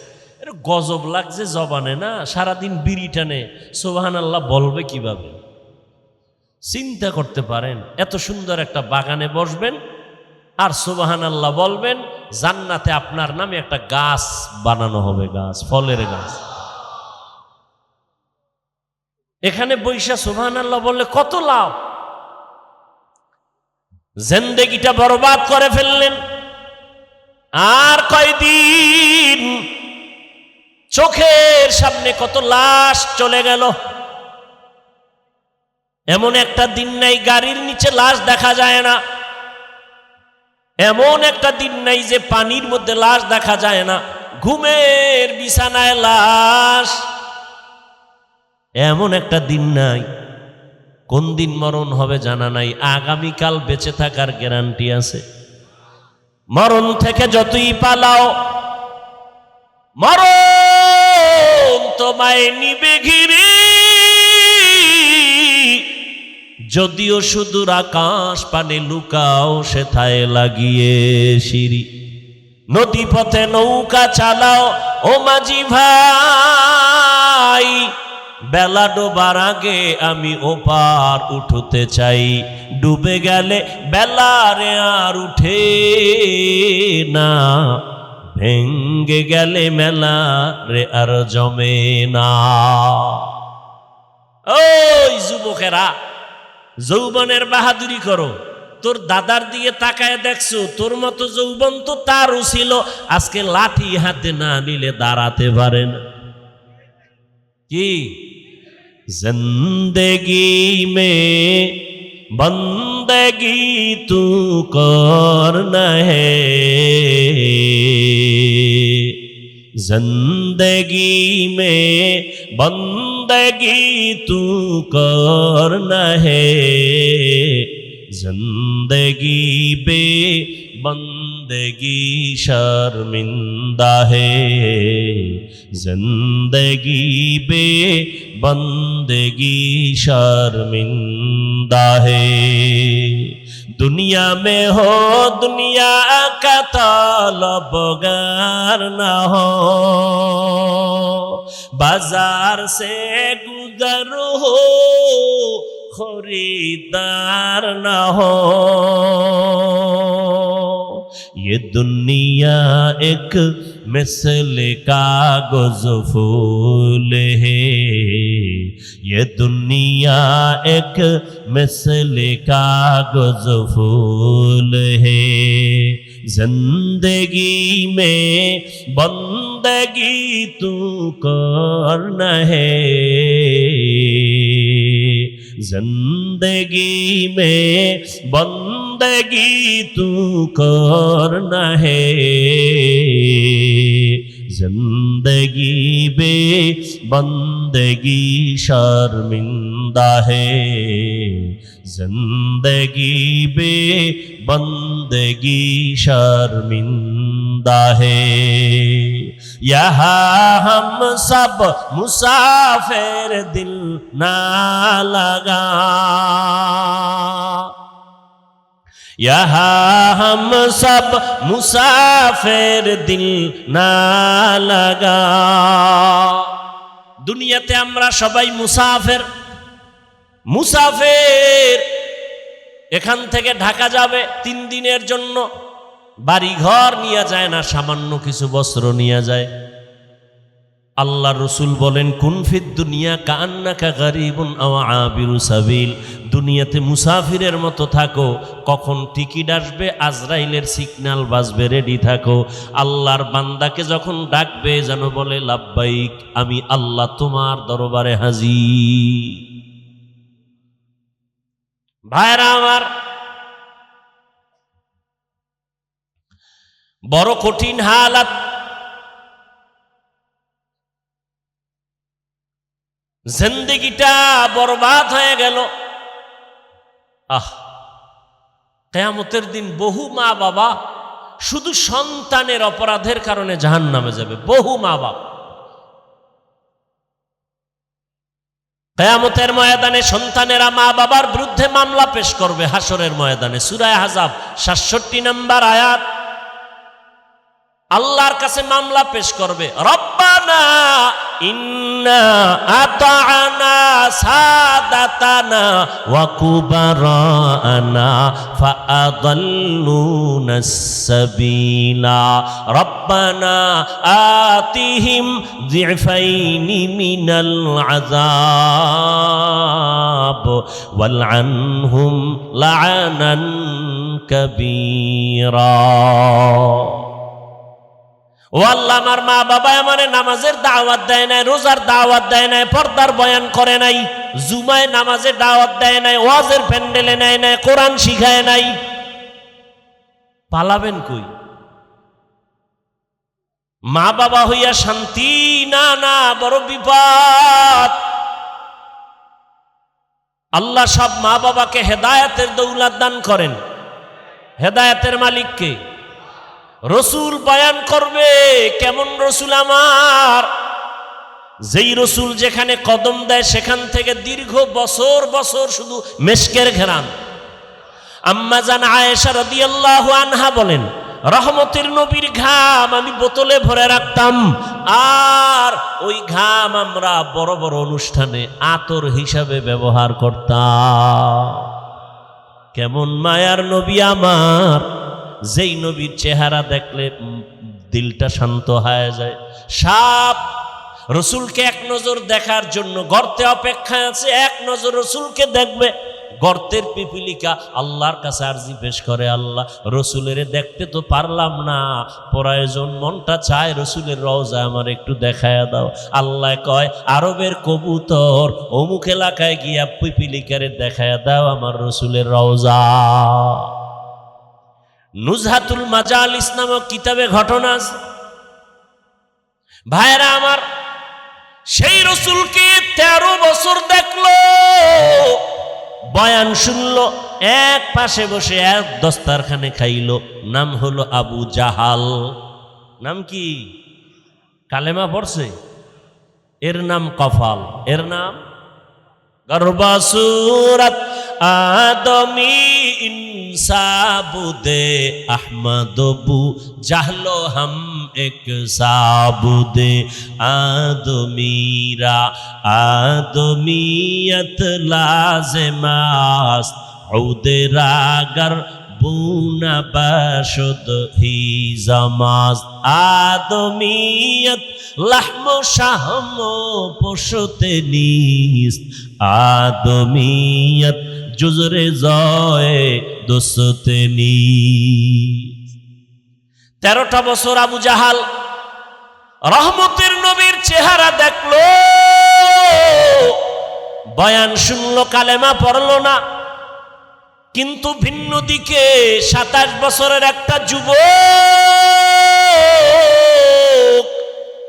A: এর গজব লাগছে জবানে না, সারাদিন বিড়ি টানে, সুবহানাল্লাহ বলবে কিভাবে? চিন্তা করতে পারেন, এত সুন্দর একটা বাগানে বসবেন আর সুবহানাল্লাহ বলবেন, জান্নাতে আপনার নামে একটা গাছ বানানো হবে, গাছ, ফলের গাছ। এখানে বৈশা সুবহানাল্লাহ বললে কত লাভ। জিন্দেগিটা বরবাদ করে ফেললেন। আর কয়দিন চোখের সামনে কত লাশ চলে গেল। এমন একটা দিন নাই গাড়ির নিচে লাশ দেখা যায় না, এমন একটা দিন নাই যে পানির মধ্যে লাশ দেখা যায় না। ঘুমের বিছানায় লাশ, এমন একটা দিন নাই, কোন দিন মরণ হবে জানা নাই, আগামীকাল বেঁচে থাকার গ্যারান্টি আছে। মরণ থেকে যতই পালাও, মরণ তোমায় নিবে ঘিরে। যদিও সুদূর আকাশ পানে লুকাও, সেথায় লাগিয়ে সিঁড়ি। নদী পথে নৌকা চালাও ও মাঝি ভাই, বেলা ডোবার আগে আমি ওপার উঠতে চাই। ডুবে গেলে বেলারে আর উঠে না, ভেঙ্গে গেলে মেলা রে আর জমে না। ওই যুবকেরা, যৌবনের বাহাদুরি করো। তোর দাদার দিকে তাকায় দেখছো, তোর মতো যৌবন তো তারও ছিল, আজকে লাঠি হাতে না নিলে দাঁড়াতে পারে না। কি জিন্দেগি মে বন্দেগি তু করনা হে, जिंदगी में बंदगी तू करना है, जिंदगी बे बंदगी शर्मिंदा है, जिंदगी बे बंदगी शर्मिंदा है। दुनिया में हो दुनिया का तलबगार ना हो, बाजार से गुजर हो खरीदार ना हो। ये दुनिया एक मिसल कागज फूल है, ये दुनिया एक मिसल कागज फूल है, जिंदगी में बंदगी तू करना है, जिंदगी में बंदगी तू करना है, जिंदगी बे बंदगी शर्मिंदा है, जिंदगी बे बंदगी शर्मिंदा है। यहाँ हम सब मुसाफिर दिल ना लगा, यहाँ हम सब मुसाफिर दिल ना लगा। দুনিয়াতে আমরা সবাই মুসাফির। মুসাফির এখান থেকে ঢাকা যাবে 3 দিনের জন্য, বাড়ি ঘর নিয়ে যায় না, সামান্য কিছু বস্ত্র নিয়ে যায়। আল্লাহ রসুল বলেন, কুন ফিদ দুনিয়া কান্নাকা গরিবুন আও আবিরু সাবিল, দুনিয়াতে মুসাফিরের মতো থাকো, কখন টিকিট আসবে, আজরাইলের সিগন্যাল বাজবে, রেডি থাকো। আল্লাহর বান্দাকে যখন ডাকবে যেন বলে, লাব্বাইক, আমি আল্লাহ তোমার দরবারে হাজির। ভাইরা আমার, বড় কঠিন হালাত। জিন্দেগিটা বরবাদ হয়ে গেল। কিয়ামতের দিন বহু মা বাবা শুধু সন্তানের অপরাধের কারণে জাহান্নামে যাবে। বহু মা বাবা কিয়ামতের ময়দানে সন্তানেরা মা বাবার বিরুদ্ধে মামলা পেশ করবে। হাসরের ময়দানে সূরা আহজাব 67 নম্বর আয়াত, আল্লাহর কাছে মামলা পেশ করবে। রব্বানা ইন্না আতা'না সাদাতানা ওয়া কুবারানা ফাআদাল্লুনাস সাবিলা রব্বানা আতিহিম যিফাইনি মিনাল আযাব ওয়ালআনহুম লা'নান কাবীরা। ও আল্লাহ, আমার মা বাবা আমারে নামাজের দাওয়াত দেয় নাই, রোজার দাওয়াত দেয় নাই, পর্দার বয়ান করে নাই, জুমায় নামাজের দাওয়াত দেয় নাই, ওয়াজের প্যান্ডেলে নেয় নাই, কোরআন শিখায় নাই। পালাবেন কই? মা বাবা হইয়া শান্তি না, না, বড় বিপদ। আল্লাহ সব মা বাবাকে হেদায়েতের দৌলত দান করেন। হেদায়েতের মালিককে রসুল বয়ান করবে। কেমন রসুল আমার? যেই রসুল যেখানে কদম দেয় সেখান থেকে দীর্ঘ বছর বছর শুধু মেশকের ঘেরান। আম্মা জান আয়েশা রাদিয়াল্লাহু আনহা বলেন, রহমতের নবীর ঘাম আমি বোতলে ভরে রাখতাম, আর ওই ঘাম আমরা বড় বড় অনুষ্ঠানে আতর হিসাবে ব্যবহার করতাম। কেমন মায়ার নবী আমার, যেই নবীর চেহারা দেখলে দিলটা শান্ত হয়ে যায়। সাপ রসুলকে এক নজর দেখার জন্য গর্তে অপেক্ষায় আছে, এক নজর রসুলকে দেখবে। গর্তের পিপিলিকা আল্লাহর কাছে আরজি পেশ করে, আল্লাহ রসুলের দেখতে তো পারলাম না, প্রয়োজন মনটা চায় রসুলের রওজা আমার একটু দেখায়া দাও। আল্লাহ কয়, আরবের কবুতর অমুক এলাকায় গিয়া পিপিলিকারে দেখায়া দাও আমার রসুলের রওজা। নুজহাতুল মাজালিস নামক কিতাবে ঘটনা আছে। ভাইরা আমার, সেই রসুলকে 13 বছর দেখলো, বয়ান শুনলো, এক পাশে বসে এক দস্তারখানে খাইলো। নাম হলো আবু জাহাল। নাম কি? কালেমা পড়ছে। এর নাম কফাল, এর নাম গর্বাসুরত আদমি ইনসাবুদে আহমদবু জাহলো হাম এক সাবুদে আদমিরা আদমিয়ত লাজমাস উদরাগর বুনা বাশুদ হি জামাজ আদমিয়ত লাহম শাহম পশুতে নিস আদমিয়ত জুজরে জয় দোসতে নিস। 13টা বছর আবু জাহাল রহমতের নবীর চেহারা দেখলো, বয়ান শুনলো, কালেমা পড়লো না। কিন্তু ভিন্ন দিকে 27 বছরের একটা যুবক,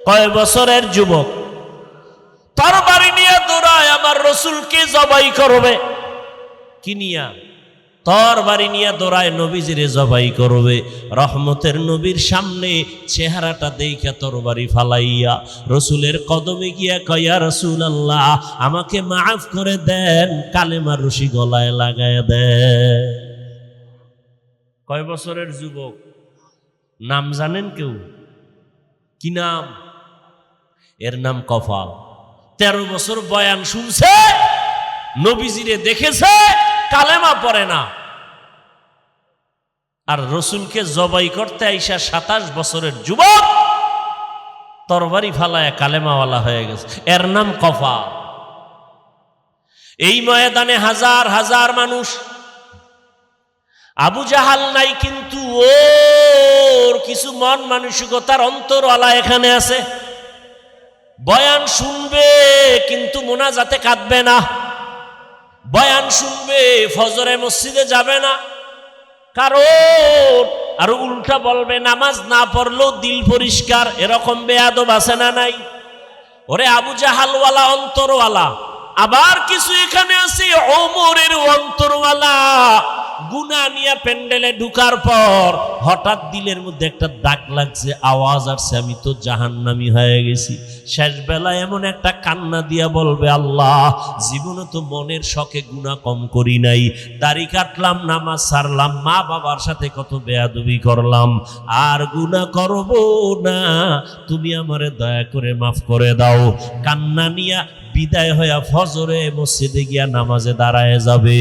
A: কয় বছরের যুবক, তরবারি নিয়ে দৌড়ায় আমার রসুলকে জবাই করবে। কি নিয়া? তরবারি নিয়ে দৌড়ায় নবীজিরে জবাই করবে। রহমতের নবীর সামনে চেহারাটা দেখা তরবারি ফালাইয়া রসুলের কদমে গিয়া কয়, ইয়া রাসূলুল্লাহ আমাকে মাফ করে দেন, কালেমার রশি গলায় লাগায় দেন। কয় বছরের যুবক? নাম জানেন কেউ? কি নাম? এর নাম কফাল। 13 বছর বয়ান শুনছে, নবীজিরে দেখেছে, কালেমা পড়ে না। আর রসুলকে জবাই করতে আইসা 27 বছরের যুবক তরবারি ফালায় কালেমাওয়ালা হয়ে গেছে। এর নাম কফাল। এই ময়দানে হাজার হাজার মানুষ। আবু জাহাল নাই, কিন্তু ওর কিছু মন মানসিকতার অন্তরওয়ালা এখানে আছে। বয়ান শুনবে কিন্তু মোনাজাতে কাঁদবে না। বয়ান শুনবে, ফজরে মসজিদে যাবে না, কারণ আর উল্টা বলবে নামাজ না পড়লেও দিল পরিষ্কার। এরকম বেয়াদব আছে না নাই? ওরে আবু জাহালওয়ালা অন্তরওয়ালা। আবার কিছু এখানে আছে ওমরের অন্তরওয়ালা। গুনাহ নিয়ে প্যান্ডেলে ঢুকার পর হঠাৎ দিলের মধ্যে একটা দাগ লাগছে, আওয়াজ আসছে, আমি তো জাহান্নামী হয়ে গেছি। শেষ বেলায় এমন একটা কান্না দিয়া বলবে, আল্লাহ জীবনে তো মনের শখে গুনাহ কম করি নাই, দাড়ি কাটলাম, নামাজ ছাড়লাম, মা বাবার সাথে কত বেয়াদবি করলাম, আর গুনাহ করব না, তুমি আমারে দয়া করে মাফ করে দাও। কান্না নিয়া বিদায় হইয়া ফজরে মসজিদে গিয়া নামাজে দাঁড়ায় যাবে।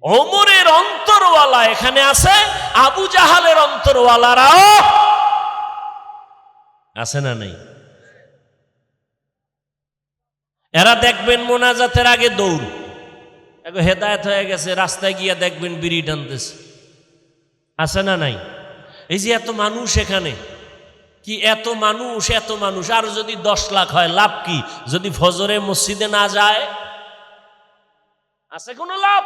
A: ওমরের অন্তরওয়ালা এখানে আছে, আবু জাহালের অন্তরওয়ালারাও আছে না নাই? এরা দেখবেন মোনাজাতের আগে দৌড়, হেদায়েত হয়ে গেছে, রাস্তায় গিয়া দেখবেন বিড়ি টানতেছে। আছে না নাই? এই যে এত মানুষ এখানে, কি এত মানুষ, এত মানুষ, আর যদি 10 লাখ হয় লাভ কি? যদি ফজরে মসজিদে না যায়, আছে কোনো লাভ?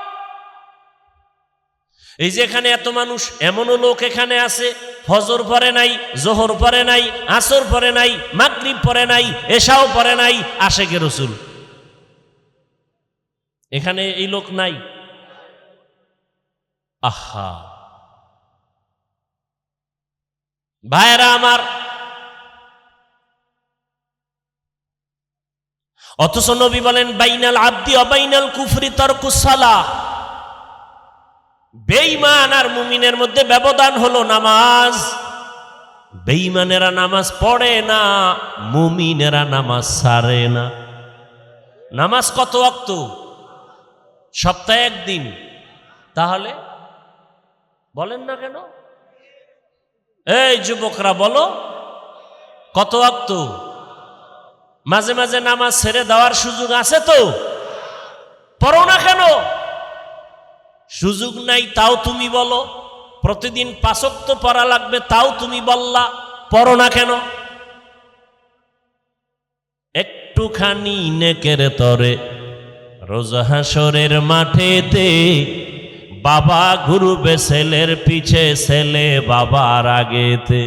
A: এই যে এখানে এত মানুষ, এমনও লোক এখানে আছে ফজর পরে নাই, জোহর পরে নাই, আসর পরে নাই, মাগরিব পরে নাই, এশাও পরে নাই, আশেকে রসুল। এখানে এই লোক নাই। আহা ভাইরা আমার, অথচ নবী বলেন বাইনাল আব্দি ওয়া বাইনাল কুফরি তারকুস সালাহ। বেঈমান আর মুমিনের মধ্যে ব্যবধান হলো নামাজ। বেঈমানেরা নামাজ পড়ে না, মুমিনেরা নামাজ ছাড়ে না। নামাজ কত ওয়াক্ত? সপ্তাহে একদিন। তাহলে বলেন না কেন? এই যুবকরা বলো, কত ওয়াক্ত? মাঝে মাঝে নামাজ ছেড়ে দেওয়ার সুযোগ আছে তো? পড়ো না কেন? সুযোগ নাই তাও তুমি বলো। প্রতিদিন 5 ওয়াক্ত পড়া লাগবে তাও তুমি বললা, পড়ো না কেন? একটুখানি নেকের তরে রোজ হাসরের মাঠেতে বাবা ঘুরবে ছেলের পিছে, ছেলে বাবার আগেতে।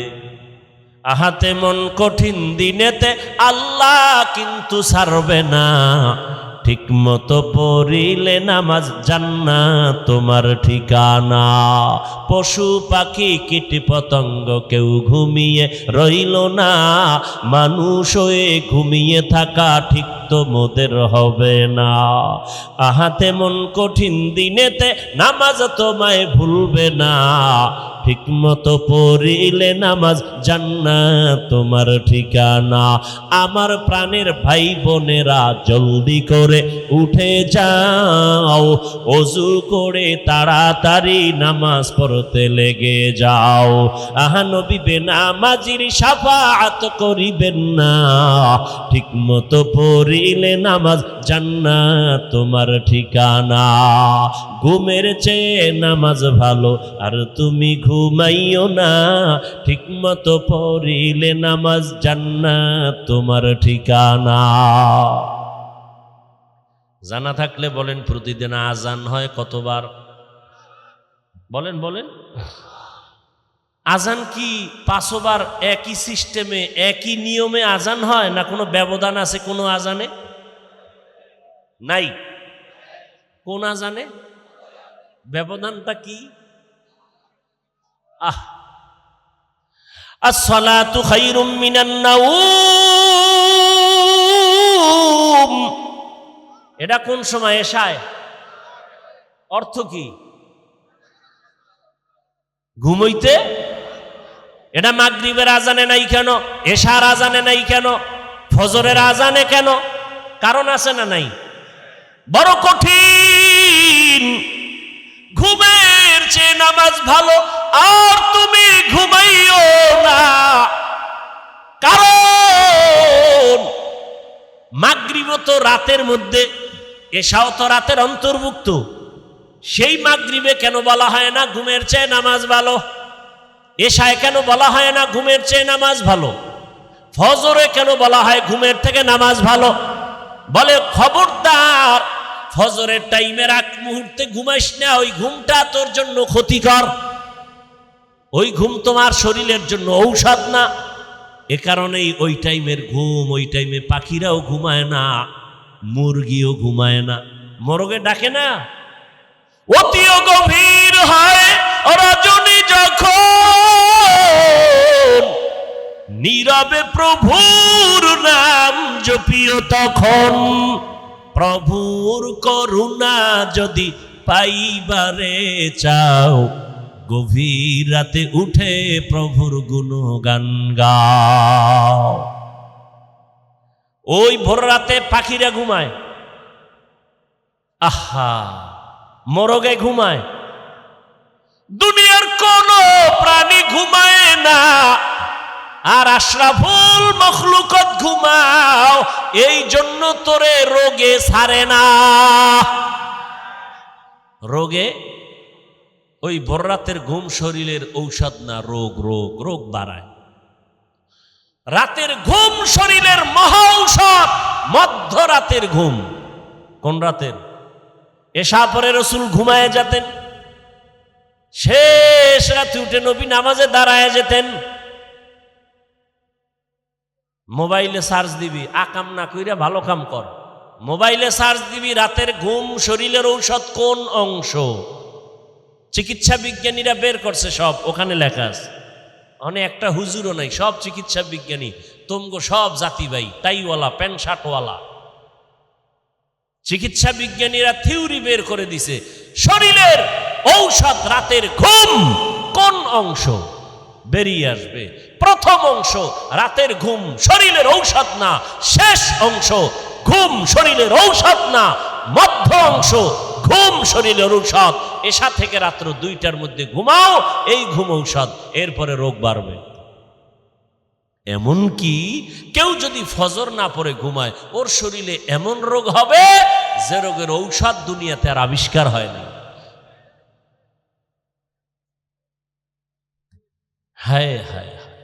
A: আহাতে মন কঠিন দিনেতে আল্লাহ কিন্তু ছাড়বে না। ঠিক মতো পড়িলে নামাজ জান্নাত তোমার ঠিকানা। পশু পাখি কীট পতঙ্গ কেউ ঘুমিয়ে রইল না, মানুষ হয়ে ঘুমিয়ে থাকা ঠিক তো মোদের হবে না। আহাতে মন কঠিন দিনেতে নামাজ তোমায় ভুলবে না। ঠিক মতো পড়িলে নামাজ জান্নাত তোমার ঠিকানা। আমার প্রাণের ভাই বোনেরা জলদি করে উঠে যাও, ওযু করে তাড়াতাড়ি নামাজ পড়তে লেগে যাও। আহা নবী বেনামাজির শাফাআত করিবেন না। ঠিক মতো পড়িলে নামাজ জান্নাত তোমার ঠিকানা। ঘুমের চেয়ে নামাজ ভালো আর তুমি ঘুমাইও না। ঠিক মতো পড়িলে নামাজ জান্নাত তোমার ঠিকানা। জানা থাকলে বলেন, প্রতিদিন আজান হয় কতবার? বলেন বলেন। আজান কি 5 বার একই সিস্টেমে একই নিয়মে আজান হয়, না কোনো ব্যবধান আছে কোনো আজানে? নাই। কোন আজানে ব্যবধানটা কি? আসসালাতু খায়রুম মিনান নাওম। এটা কোন সময়? এশায়। অর্থ কি? ঘুমাইতে। এটা মাগরিবের আজানে নাই কেন? এশার আজানে নাই কেন? ফজরের আজানে কেন? কারণ আছে না নাই? বড় কঠিন। ঘুমের চেয়ে নামাজ ভালো আর তুমি ঘুমাইও না। কারণ মাগরিব তো রাতের মধ্যে, এশাও তো রাতের অন্তর্ভুক্ত। সেই মাগরিবে কেন বলা হয় না ঘুমের চেয়ে নামাজ ভালো? এশায় কেন বলা হয় না ঘুমের চেয়ে নামাজ ভালো? ফজরে কেন বলা হয় ঘুমের থেকে নামাজ ভালো? বলে খবরদার, ফজরের টাইমের আগ মুহূর্তে ঘুমাইস না, ওই ঘুমটা তোর জন্য ক্ষতিকর। ওই ঘুম তোমার শরীরের জন্য ঔষধ না। এ কারণেই ওই টাইমের ঘুম, ওই টাইমে পাখিরাও ঘুমায় না, মুরগিও ঘুমায় না। মরগে ডাকে না? অতিও গভীর হয় রজনী যখন, নীরবে প্রভুর নাম জপিও তখন। প্রভুর করুণা যদি পাইবারে চাও, গভীর রাতে উঠে প্রভুর গুণগান গাও। ওই ভোর রাতে পাখিরা ঘুমায়, আহা মরগে ঘুমায়। দুনিয়ার কোন প্রাণী ঘুমায় না, আর আশরাফুল মখলুকত ঘুমাও। এই জন্য তোরে রোগে ছাড়ে না। রোগে ওই ভোর রাতের ঘুম শরীরের ঔষধ না, রোগ রোগ রোগ বাড়ায়। রাতের ঘুম শরীরের মহা ঔষধ। মধ্যরাতের ঘুম। কোন রাতের? এশা পরে রসুল ঘুমায় যেতেন, শেষ রাতে উঠে নবী নামাজে দাঁড়ায় যেতেন। মোবাইলে চার্জ দিবি, আকাম না কইরা ভালো কাম কর। মোবাইলে সার্চ দিবি রাতের ঘুম শরীরের ঔষধ কোন অংশ, চিকিৎসা বিজ্ঞানীরা বের করছে সব, ওখানে লেখা আছে। অনেক একটা হুজুরও নাই, সব চিকিৎসা বিজ্ঞানী, তোমগো সব জাতি ভাই, টাইওয়ালা প্যান্ট শার্টওয়ালা। চিকিৎসা বিজ্ঞানীরা থিওরি বের করে দিছে শরীরের ঔষধ রাতের ঘুম কোন অংশ, বেরিয়ে আসবে প্রথম অংশ রাতের ঘুম শরীরের ঔষধ না, শেষ অংশ ঘুম শরীরের ঔষধ না, মধ্য অংশ ঘুম শরীরের ঔষধ। এশা থেকে রাত্র 2টার মধ্যে ঘুমাও, এই ঘুম ঔষধ, এরপরে রোগ বাড়বে। এমন কি কেউ যদি ফজর না পড়ে ঘুমায়, ওর শরীরে এমন রোগ হবে যে রোগের ঔষধ দুনিয়াতে আর আবিষ্কার হয়নি। হায় হায় হায়,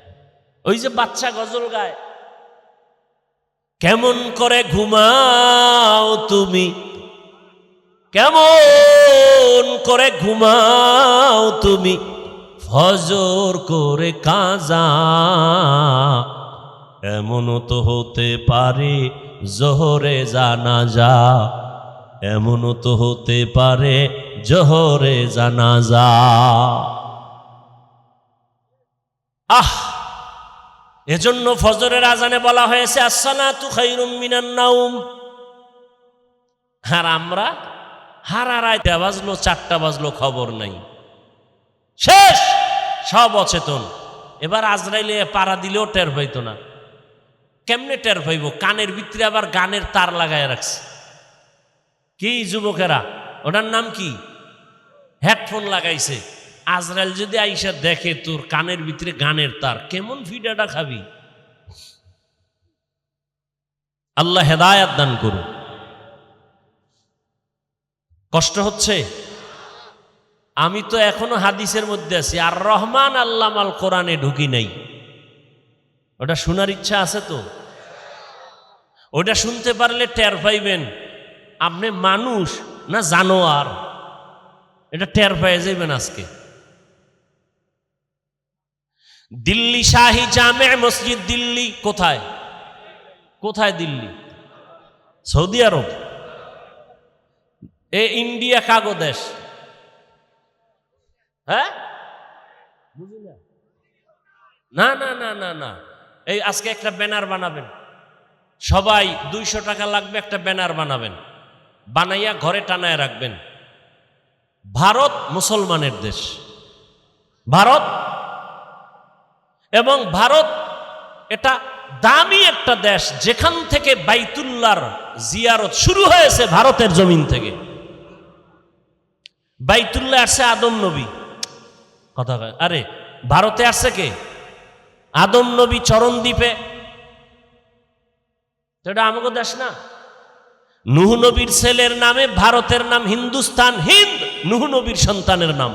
A: ওই যে বাচ্চা গজল গায়, কেমন করে ঘুমাও তুমি, কেমন করে ঘুমাও তুমি, ফজর করে কাজা, এমনও তো হতে পারে জোহরে জানাজা, এমনও তো হতে পারে জোহরে জানাজা। এজন্য ফজরের আজানে বলা হয়েছে আসসালাতু খায়রুম মিনান নাওম। আর আমরা হারা রাত বাজলো, 4টা বাজলো, খবর নাই, শেষ, সব অচেতন। এবার আজরাইলে পাড়া দিলেও টের পাইতো না। কেমনে টের পাইব? কানের ভিতরে আবার গানের তার লাগায় রাখছে। কি যুবকেরা, ওটার নাম কি? হেডফোন লাগাইছে। আজরাইল যদি আইসা দেখে তোর কানের ভিতরে গানের তার, কেমন ফিডাটা খাবি? আল্লাহ হেদায়াত দান করুন। কষ্ট হচ্ছে? আমি তো এখনো হাদিসের মধ্যে আছি, আর রহমান আল্লামাল কোরআনে ঢুকি নাই। ওটা শোনার ইচ্ছা আছে তো? ওটা শুনতে পারলে টের পাইবেন আপনি মানুষ না জানোয়ার, এটা টের পাই যাইবেন আজকে। দিল্লি শাহী জামে মসজিদ, দিল্লি কোথায়? কোথায় দিল্লি? সৌদি আরব। এ ইন্ডিয়া কাগো দেশ? হ্যাঁ, বুঝি না। না না না না না, এই আজকে একটা ব্যানার বানাবেন, সবাই 200 টাকা লাগবে, একটা ব্যানার বানাবেন, বানাইয়া ঘরে টানায় রাখবেন। ভারত মুসলমানের দেশ, ভারত, এবং ভারত এটা দামি একটা দেশ, যেখান থেকে বাইতুল্লাহর জিয়ারত শুরু হয়েছে ভারতের জমিন থেকে। বাইতুল্লাহ আসছে আদম নবী, কথা আরে ভারতে আসছে কে? আদম নবী চরণদ্বীপে, এটা আমাকে দেশ না। নূহ নবীর ছেলের নামে ভারতের নাম হিন্দুস্তান, হিন্দ নূহ নবীর সন্তানের নাম।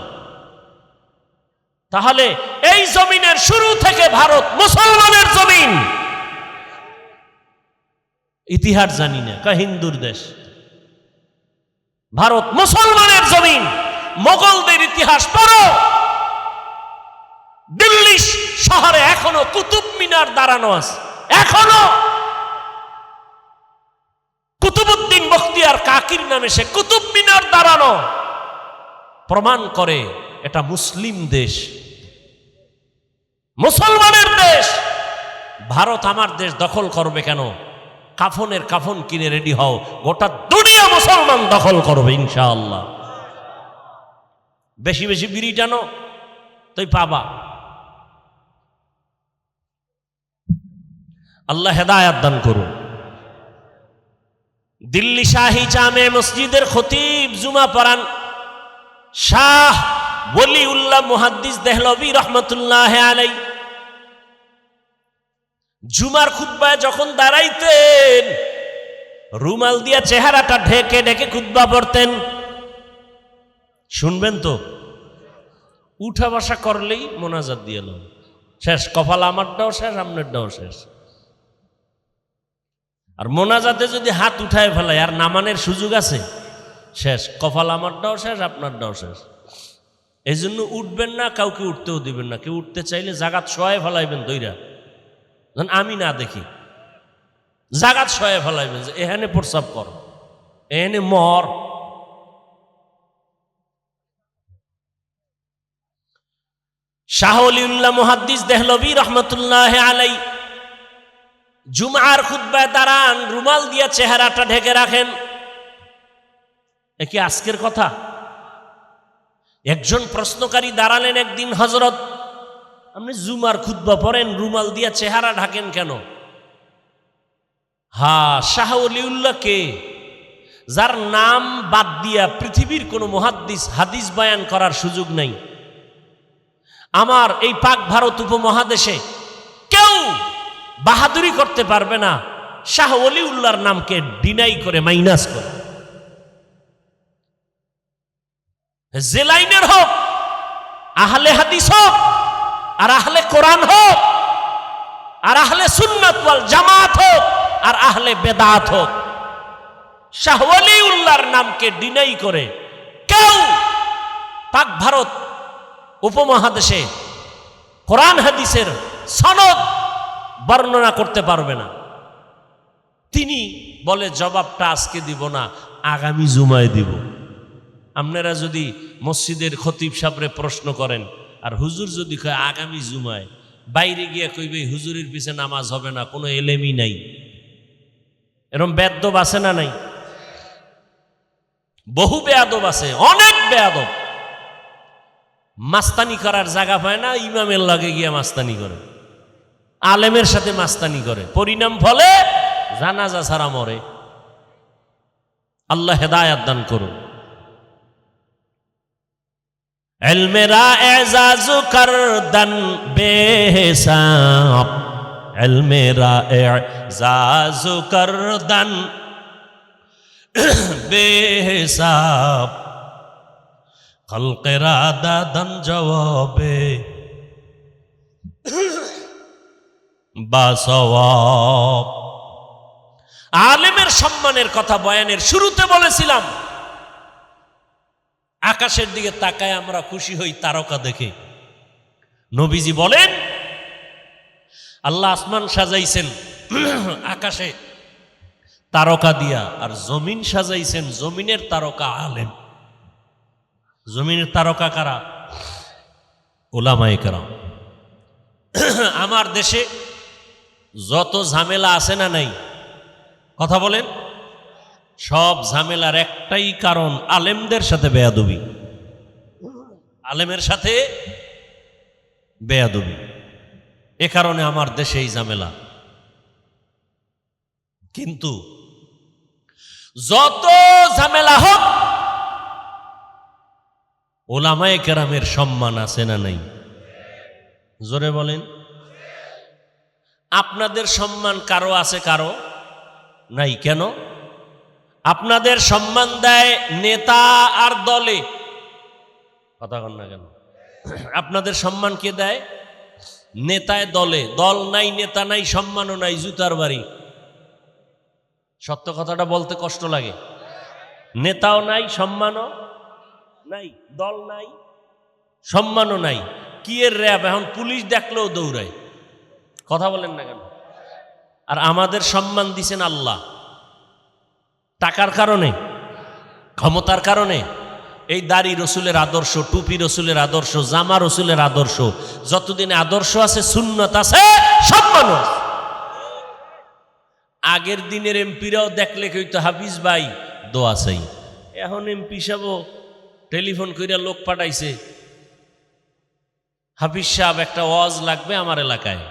A: তাহলে এই জমিনের শুরু থেকে ভারত মুসলমানের জমিন। ইতিহাস জানি না, কা হিন্দুর দেশ, ভারত মুসলমানের জমিন। মোগলদের ইতিহাস পড়ো, দিল্লি শহরে এখনো কুতুব মিনার দাঁড়ানো আছে, এখনো কুতুবউদ্দিন বখতিয়ার কাকির নামে সে কুতুব মিনার দাঁড়ানো, প্রমাণ করে এটা মুসলিম দেশ, মুসলমানের দেশ। ভারত আমার দেশ দখল করবে কেন? কাফনের কাফন কিনে রেডি হও, গোটা দুনিয়া মুসলমান দখল করবে ইনশাআল্লাহ। বেশি বেশি বিড়ি টানো, তুই পাবা। আল্লাহ হেদায়াত দান করুন। দিল্লি শাহী জামে মসজিদের খতিব জুমা পড়ান শাহ ওলিউল্লাহ মুহাদ্দিস দেহলভী রহমতুল্লাহ আলাইহি। জুমার খুতবায় যখন দাঁড়াইতেন, রুমাল দিয়া চেহারাটা ঢেকে ঢেকে খুতবা পড়তেন। শুনবেন তো, উঠা বসা করলেই মোনাজাত দিয়ে এলো, শেষ। কপাল আমারটাও শেষ, আপনারটাও শেষ। আর মোনাজাতে যদি হাত উঠায় ফেলায় আর নামানের সুযোগ আছে, শেষ। কপাল আমারটাও শেষ, আপনারটাও শেষ। এই জন্য উঠবেন না, কাউকে উঠতেও দিবেন না। কেউ উঠতে চাইলে জাগাত শোয়ায় ফেলাইবেন দইরা, আমি না দেখি। জাগাত শয়ে ফেলাইবেন যে এখানে প্রস্রাব কর, এখানে মর। শাহ ওলিউল্লাহ মুহাদ্দিস দেহলভী রহমতুল্লাহ আলাই জুমার খুতবায় দাঁড়ান, রুমাল দিয়া চেহারাটা ঢেকে রাখেন। এ কি আজকের কথা? একজন প্রশ্নকারী দাঁড়ালেন একদিন, হযরত আপনি জুমার খুতবা পড়েন, রুমাল দিয়া চেহারা ঢাকেন কেন? শাহ ওলিউল্লাহ কে? যার নাম বাদ দিয়া পৃথিবীর কোন মুহাদ্দিস হাদিস বয়ান করার সুযোগ নাই। আমার এই পাক ভারত উপমহাদেশে কেউ বাহাদুরি করতে পারবে না শাহ ওলিউল্লাহর নামকে ডিনাই করে, মাইনাস করে। যে লাইনের হোক, আহলে হাদিস হোক, আর আহলে কোরআন হোক, আর আহলে সুন্নাত ওয়াল জামাত হোক, আর আহলে বেদাত হোক, শাহ ওলিউল্লাহর নামকে ডিনাই করে কেউ পাক ভারত উপমহাদেশে কোরআন হাদিসের সনদ বর্ণনা করতে পারবে না। তিনি বলে জবাবটা আজকে দিব না, আগামী জুমায় দিব। আপনারা যদি মসজিদের খতিব সাহেবরে প্রশ্ন করেন, আর হুজুর যদি কয় আগামী জুমায়, বাইরে গিয়ে কইবে হুজুরের পিছে নামাজ হবে না, কোনো এলেমই নাই। এরকম বেয়াদব আছে না নাই? বহু বেয়াদব আছে, অনেক বেয়াদব। মাস্তানি করার জায়গা পায় না, ইমামের লাগে গিয়া মাস্তানি করে, আলেমের সাথে মাস্তানি করে, পরিণাম ফলে জানাজা ছাড়া মরে। আল্লাহ হেদায়াত দান করুন। ইলমেরা এজাজু করদন বেহিসাব, ইলমেরা এজাজু করদন বেহিসাব, খলকেরা দাদন জবাবে বাসওয়াব। আলেমের সম্মানের কথা বয়ানের শুরুতে বলেছিলাম, আকাশের দিকে তাকায় আমরা খুশি হই তারকা দেখে। নবীজি বলেন আল্লাহ আসমান সাজাইছেন আকাশে তারকা দিয়া, আর জমিন সাজাইছেন জমিনের তারকা আলেম। জমিনের তারকা কারা? উলামায়ে কেরাম। আমার দেশে যত ঝামেলা আছে না নাই, কথা বলেন, সব ঝামেলার একটাই কারণ, আলেমদের সাথে বেয়াদবি। আলেমের সাথে বেয়াদবি, এ কারণে আমার দেশে এই ঝামেলা। কিন্তু যত ঝামেলা হোক, উলামায়ে কেরামের সম্মান আছে না নাই? জোরে বলেন। আপনাদের সম্মান কারো আছে, কারো নাই। কেন? আপনাদের সম্মান দেয় নেতা আর দলে। কথা কন না কেন? আপনাদের সম্মান কে দেয়? নেতায় দলে। দল নাই, নেতা নাই, সম্মানও নাই, জুতার বাড়ি। সত্য কথাটা বলতে কষ্ট লাগে। নেতাও নাই, সম্মানও নাই, দল নাই, সম্মানও নাই। কি এর র্যাব, এখন পুলিশ দেখলেও দৌড়ায়। কথা বলেন না কেন? আর আমাদের সম্মান দিছেন আল্লাহ। টাকার কারণে, ক্ষমতার কারণে। এই দাড়ি রসুলের আদর্শ, টুপি রসুলের আদর্শ, জামা রসুলের আদর্শ। যতদিন আদর্শ আছে, সুন্নত আছে, সম্মানও আছে। আগের দিনের এমপিরাও দেখলে কইতো হাফিজ ভাই দোয়া চাই। এখন এমপি সাহেব টেলিফোন কইরা লোক পাঠাইছে, হাফিজ সাহেব একটা ওয়াজ লাগবে আমার এলাকায়,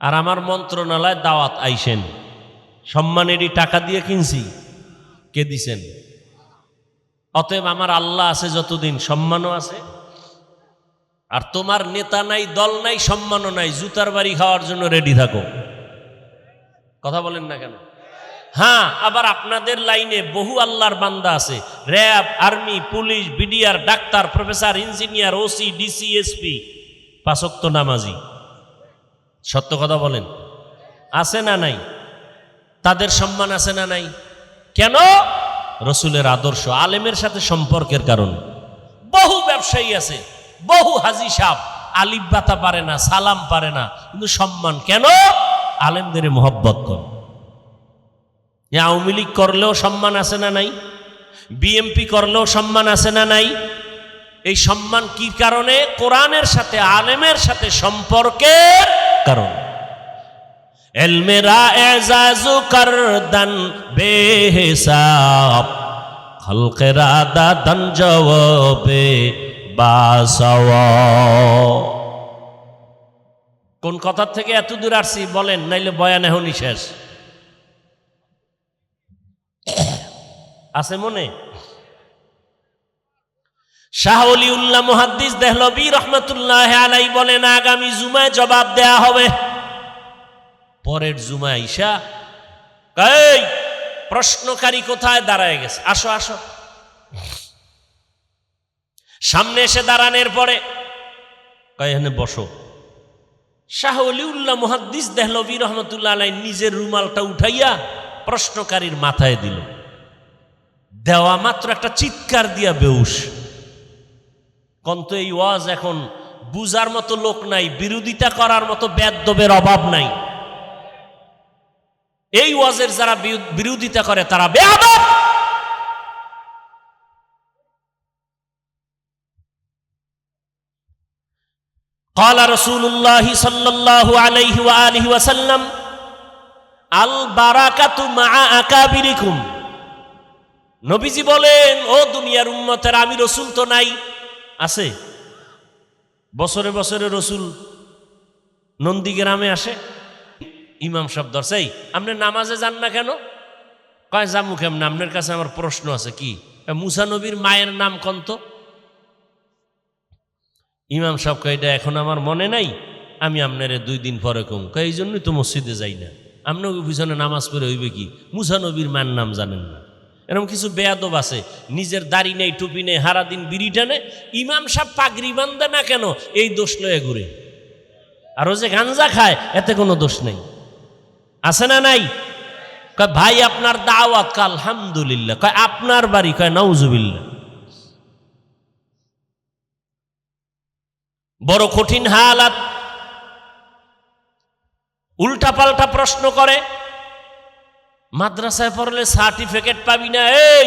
A: আর আমার মন্ত্রণালয় দাওয়াত আইসেন। সম্মানেরই টাকা দিয়ে কিনছি, কে দিছেন? অতএব আমার আল্লাহ আছে যতদিন, সম্মানও আছে। আর তোমার নেতা নাই, দল নাই, সম্মানও নাই, জুতার বাড়ি খাওয়ার জন্য রেডি থাকো। কথা বলেন না কেন? হ্যাঁ, আবার আপনাদের লাইনে বহু আল্লাহর বান্দা আছে, RAB, army, police, BDR, doctor, professor, engineer, OC, DC, SP, পাঁচ ওয়াক্ত নামাজি। সত্য কথা বলেন, আছে না নাই? তাদের সম্মান আছে না নাই? কেন? রসুলের আদর্শ, আলেমের সাথে সম্পর্কের কারণে। বহু ব্যবসায়ী আছে, বহু হাজি সাহেব আলিফ বাতা পারে না, সালাম পারে না, কিন্তু সম্মান কেন? আলেমদের মহব্বত করে। আওয়ামী লীগ করলেও সম্মান আছে না নাই? বিএমপি করলেও সম্মান আছে না নাই? এই সম্মান কি কারণে? কোরআনের সাথে, আলেমের সাথে সম্পর্কের কারণ। এলমেরা এজাজু করদান বেহিসাব, খলকেরা দাদান জওয়াবে বাসাওয়া। কোন কথা থেকে এত দূর আসছি বলেন, নাইলে বয়ান এখনই শেষ আছে মনে? শাহ ওলিউল্লাহ মুহাদ্দিস দেহলভী রহমাতুল্লাহ আলাইহি বলেন, আগামী জুমায় জবাব দেয়া হবে। পরের জুমায় ঈশা এই প্রশ্নকারী কোথায় দাঁড়ায় গেছে, আসো আসো। সামনে এসে দাঁড়ানোর পরে কয় এখানে বসো। শাহ ওলিউল্লাহ মুহাদ্দিস দেহলভী রহমাতুল্লাহ আলাইহি নিজের রুমালটা উঠাইয়া প্রশ্নকারীর মাথায় দিল। দেওয়া মাত্র একটা চিৎকার দিয়া বেউস। কন্ত এই ওয়াজ এখন বুজার মতো লোক নাই, বিরোধিতা করার মতো বেয়াদবের অভাব নাই। এই ওয়াজের যারা বিরোধিতা করে তারা বেয়াদব। قال رسول الله صلى الله عليه وآله وسلم البركة مع أكابركم। নবীজি বলেন, ও দুনিয়ার উম্মতের, আমি রসুল তো নাই, আছে বছরে বছরে রসুল নন্দীগ্রামে আসে। ইমাম সাহেব ধরছে, আপনি নামাজে যান না কেন? কয় জামু কেমন, আপনার কাছে আমার প্রশ্ন আছে। কি? মুসা নবীর মায়ের নাম কন্ত? ইমাম সাহেব কয়, এটা এখন আমার মনে নাই, আমি আপনারে 2 দিন পরে কম। কয় এই জন্যই তো মসজিদে যাই না। আপনার পিছনে নামাজ পড়ে হইবে কি? মুসা নবীর মায়ের নাম জানেন না? এরকম কিছু বেয়াদব আছে, নিজের দাড়ি নেই, টুপি নেই, হারাদিন বিড়ি টানে। ইমাম সাহেব পাগড়ি বান্ধে না কেন, এই দোষ লয়ে ঘুরে। আর ও যে গাঞ্জা খায়, এতে কোনো দোষ নেই, আছে না নাই? কয় ভাই আপনার দাওয়াত? কয় আলহামদুলিল্লাহ। কয় আপনার বাড়ি? কয় নাউজুবিল্লাহ। বড় কঠিন হালাত। উল্টা পাল্টা প্রশ্ন করে। মাদ্রাসায় পড়লে সার্টিফিকেট পাবি না। এই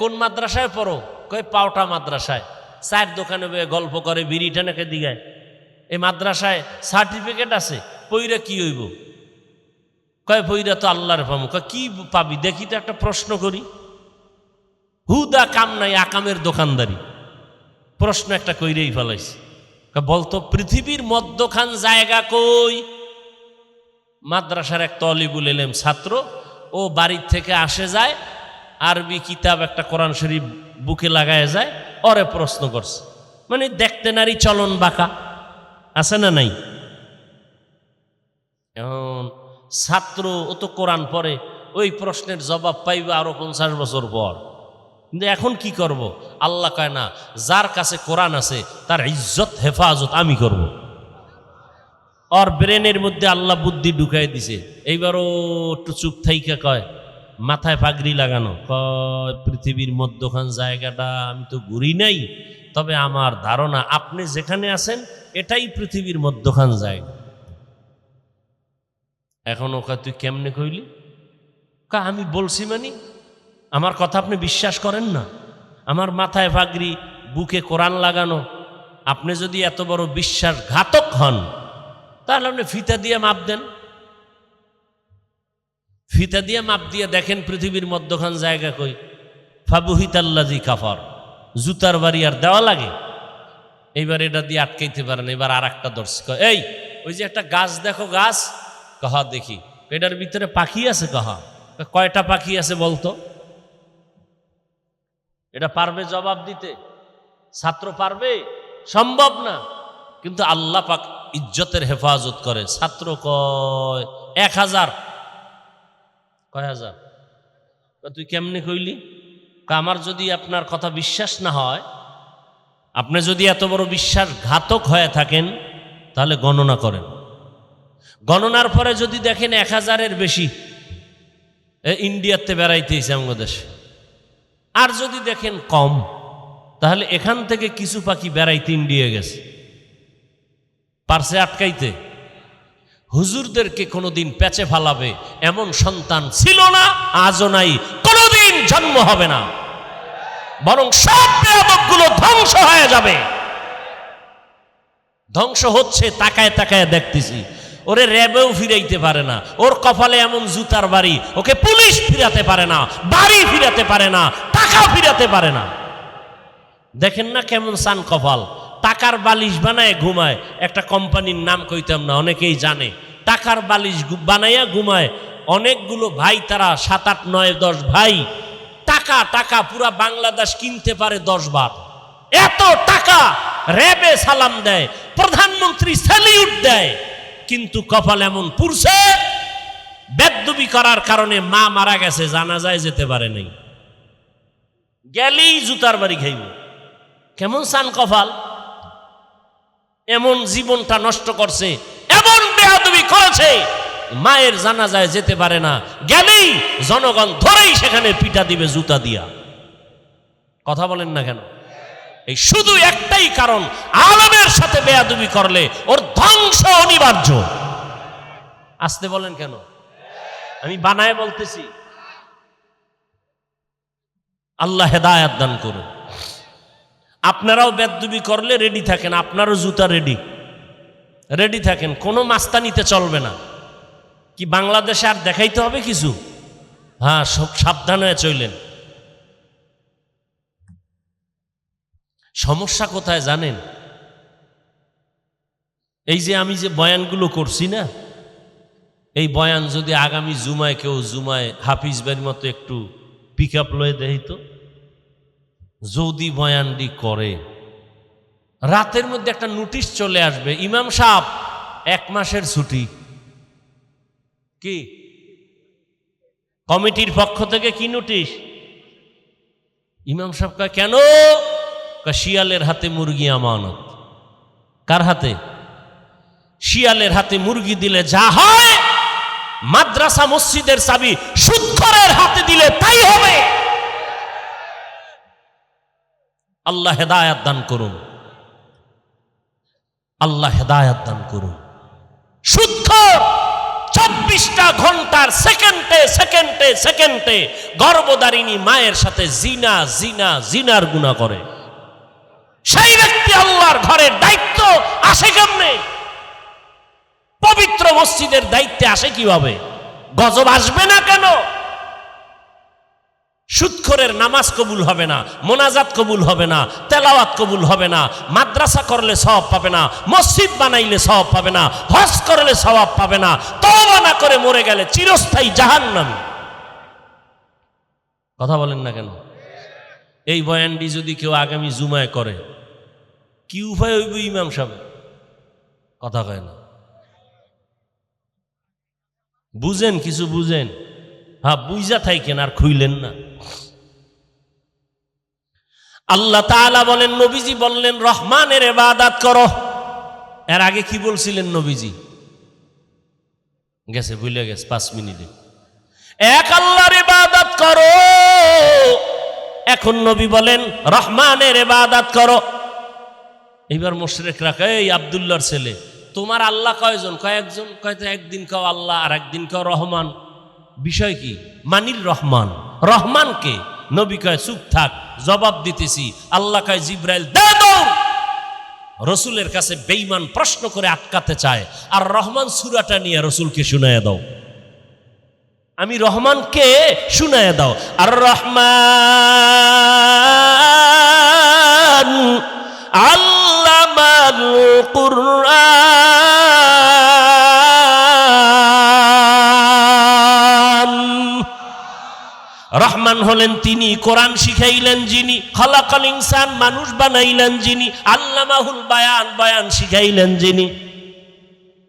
A: কোন মাদ্রাসায় পড়ো? কয় পাওটা মাদ্রাসায়। চায়ের দোকানে গল্প করে, বিড়ি টানাকে দিগায়। এই মাদ্রাসায় সার্টিফিকেট আছে, পইরা কি হইব? কয় পইরা তো আল্লাহর পাবো। কয় কি পাবি দেখি তো, একটা প্রশ্ন করি। হুদা কাম নাই, আকামের দোকানদারি। প্রশ্ন একটা কইরেই ফেলাইছে। বলতো পৃথিবীর মধ্যখান জায়গা কই? মাদ্রাসার এক তলিবুল ইলম ছাত্র, ও বাড়ির থেকে আসে যায়, আরবি কিতাব একটা কোরআন শরীফ বুকে লাগায় যায়, ওরে প্রশ্ন করছে। মানে দেখতে নারী চলন বাঁকা, আছে না নাই? এখন ছাত্র, ও তো কোরআন পড়ে, ওই প্রশ্নের জবাব পাইবে আরো 50 বছর পর। কিন্তু এখন কি করব? আল্লাহ কয় না, যার কাছে কোরআন আছে তার ইজ্জত হেফাজত আমি করব। ওর ব্রেনের মধ্যে আল্লাহ বুদ্ধি ঢুকাই দিছে। এইবারও একটু চুপ থাইকা কয়, মাথায় পাগড়ি লাগানো। কয় পৃথিবীর মধ্যখান জায়গাটা আমি তো ঘুরি নাই, তবে আমার ধারণা আপনি যেখানে আছেন এটাই পৃথিবীর মধ্যখান জায়গা। এখন ওকে তুই কেমনে কইলি? কয় আমি বলছি মানে আমার কথা আপনি বিশ্বাস করেন না? আমার মাথায় পাগড়ি, বুকে কোরআন লাগানো। আপনি যদি এত বড় বিশ্বাসঘাতক হন, তাহলে আপনি ফিতা দিয়ে মাপ দেন। ফিতা দিয়ে মাপ দিয়ে দেখেন পৃথিবীর মধ্যখান জায়গা কই। ফাবুহিতাল্লাজি কাফার, জুতার বাড়ি আর দেওয়া লাগে? এইবার এটা দিয়ে আটকাইতে পারেন। এবার আর একটা দর্শক, এই ওই যে একটা গাছ দেখো, গাছ? কহা দেখি। এটার ভিতরে পাখি আছে? কহা। কয়টা পাখি আছে বলতো? এটা পারবে জবাব দিতে? ছাত্র পারবে? সম্ভব না। কিন্তু আল্লাহ পাক ইজ্জতের হেফাজত করে। ছাত্র কয় 1000। কয় হাজার? তুই কেমনে কইলি? আমার যদি আপনার কথা বিশ্বাস না হয়, আপনি যদি এত বড় বিশ্বাসঘাতক হয়ে থাকেন, তাহলে গণনা করেন। গণনার পরে যদি দেখেন 1000-এর বেশি, ইন্ডিয়াতে বেড়াইতেছে আমাদের দেশে। আর যদি দেখেন কম, তাহলে এখান থেকে কিছু পাখি বেড়াইতে ইন্ডিয়া গেছে, পারছে আটকাইতে। হুজুরদেরকে কোনোদিন পেঁচে ফালাবে এমন সন্তান ছিল না, আজও নাই, কোনোদিন জন্ম হবে না। বরং সব বেয়াদবগুলো ধ্বংস হয়ে যাবে। ধ্বংস হচ্ছে, তাকায় তাকায় দেখতেছি। ওরে র্যাবেও ফিরাইতে পারে না, ওর কপালে এমন জুতার বাড়ি, ওকে পুলিশ ফিরাতে পারে না, বাড়ি ফিরাতে পারে না, টাকা ফিরাতে পারে না। দেখেন না কেমন সান কপাল, টাকার বালিশ বানায় ঘুমায়। একটা কোম্পানির নাম কইতাম না, অনেকেই জানে। টাকার বালিশ বানাইয়া ঘুমায় অনেকগুলো ভাই, তারা 7, 8, 9, 10 ভাই। টাকা টাকা পুরা বাংলাদেশ কিনতে পারে 10 বার। এত টাকা র্যাবে সালাম দেয়, প্রধানমন্ত্রী স্যালিউট দেয়, কিন্তু কপাল এমন পুরছে, বেদবি করার কারণে মা মারা গেছে, জানাজায় যেতে পারে নাই, গেলেই জুতার বাড়ি খাইব। কেমন সান কপাল, এমন জীবনটা নষ্ট করছে, এমন বেয়াদবি করেছে, মায়ের জানাজায় যেতে পারে না, গেলেই জনগণ ধরেই সেখানে পিটা দিবে জুতা দিয়া। কথা বলেন না কেন? এই শুধু একটাই কারণ, আলেমের সাথে বেয়াদবি করলে ওর ধ্বংস অনিবার্য। আসতে বলেন কেন? আমি বানায় বলতেছি। আল্লাহ হেদায়েত দান করুন। আপনারাও বেয়াদবি করলে রেডি থাকেন, আপনারও জুতা রেডি থাকেন, কোনো মাস্তানিতে চলবে না। কি বাংলাদেশে আর দেখাইতে হবে কিছু? হ্যাঁ, সব সাবধান হয়ে চললেন। সমস্যা কোথায় জানেন? এই যে আমি যে বয়ানগুলো করছি না, এই বয়ান যদি আগামী জুমায় কেউ হাফিজ ভাইয়ের মতো একটু পিক আপ লয়ে দেয়, তো যদি বয়ানটি করে, রাতের মধ্যে একটা নোটিশ চলে আসবে, ইমাম সাহেব 1 মাসের ছুটি। কি কমিটির পক্ষ থেকে কি নোটিশ? ইমাম সাহেব কয় কেন? শিয়ালের হাতে মুরগি আমানত। কার হাতে? শিয়ালের হাতে মুরগি দিলে যা হয়, মাদ্রাসা মসজিদের চাবি সুদখোরের হাতে দিলে তাই হবে। আল্লাহ হেদায়েত দান করুন, আল্লাহ হেদায়েত দান করুন। সুদখোর 24টা ঘন্টার সেকেন্ডে গর্ভধারিণী মায়ের সাথে জিনার গুনাহ করে। সেই ব্যক্তি আল্লাহর ঘরের দায়িত্ব আসে কেমনে? পবিত্র মসজিদের দায়িত্বে আসে কিভাবে? গজব আসবে না কেন? সুদখোরের নামাজ কবুল হবে না, মোনাজাত কবুল হবে না, তেলাওয়াত কবুল হবে না, মাদ্রাসা করলে সওয়াব পাবে না, মসজিদ বানাইলে সওয়াব পাবে না, হজ করলে সওয়াব পাবে না, তওবা না করে মরে গেলে চিরস্থায়ী জাহান্নামী। কথা বলেন না কেন? এই বয়ানটি যদি কেউ আগামী জুমায় করে, কি উপায় হইব ইমাম সাহেব? কথা কয় না। বুঝেন, কিছু বুঝেন? হ্যাঁ, বুঝা থাকেন, আর খুইলেন না। আল্লাহ তাআলা বলেন, নবীজি বললেন রহমানের ইবাদত করো। এর আগে কি বলছিলেন নবীজি? গেছে, ভুলে গেছে 5 মিনিটে। এক আল্লাহর ইবাদত করো। এখন নবী বলেন রহমানের ইবাদত করো। এইবার মুশরিকরা কয়, এই আব্দুল্লাহর ছেলে, তোমার আল্লাহ কয়জন? কয়েকজন। কয়তো একদিন কও আল্লাহ, আর একদিন কও রহমান। বিষয় কি? মানিল রহমান। রহমান কে? নবী কয় চুপ থাক, জবাব দিতেছি। আল্লাহ কয় জিব্রাইল দে দাও। রসুলের কাছে বেঈমান প্রশ্ন করে আটকাতে চায়, আর রহমান সূরাটা নিয়ে রসুলকে শুনাইয়া দাও। আমি রহমানকে শুনাইয়া দাও। আর রহমান আল্লামাল কুরআন। রহমান হলেন তিনি, কোরআন শিখাইলেন যিনি, খালাকাল ইনসান মানুষ বানাইলেন যিনি, আল্লামাহুল বায়ান বায়ান শিখাইলেন যিনি।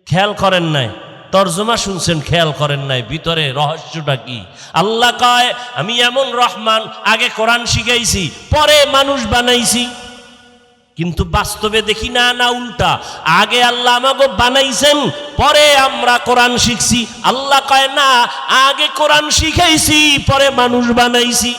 A: খেয়াল করেন নাই? তরজমা শুনছেন, খেয়াল করেন নাই ভিতরে রহস্যটা কি? আল্লাহ কয় আমি এমন রহমান, আগে কোরআন শিখাইছি, পরে মানুষ বানাইছি। কিন্তু বাস্তবে দেখি না, না উল্টা। আগে আল্লাহ আমাকে বানাইছেন, পরে আমরা কোরআন শিখছি। আল্লাহ কয় না, আগে কোরআন শিখাইছি, পরে মানুষ বানাইছি।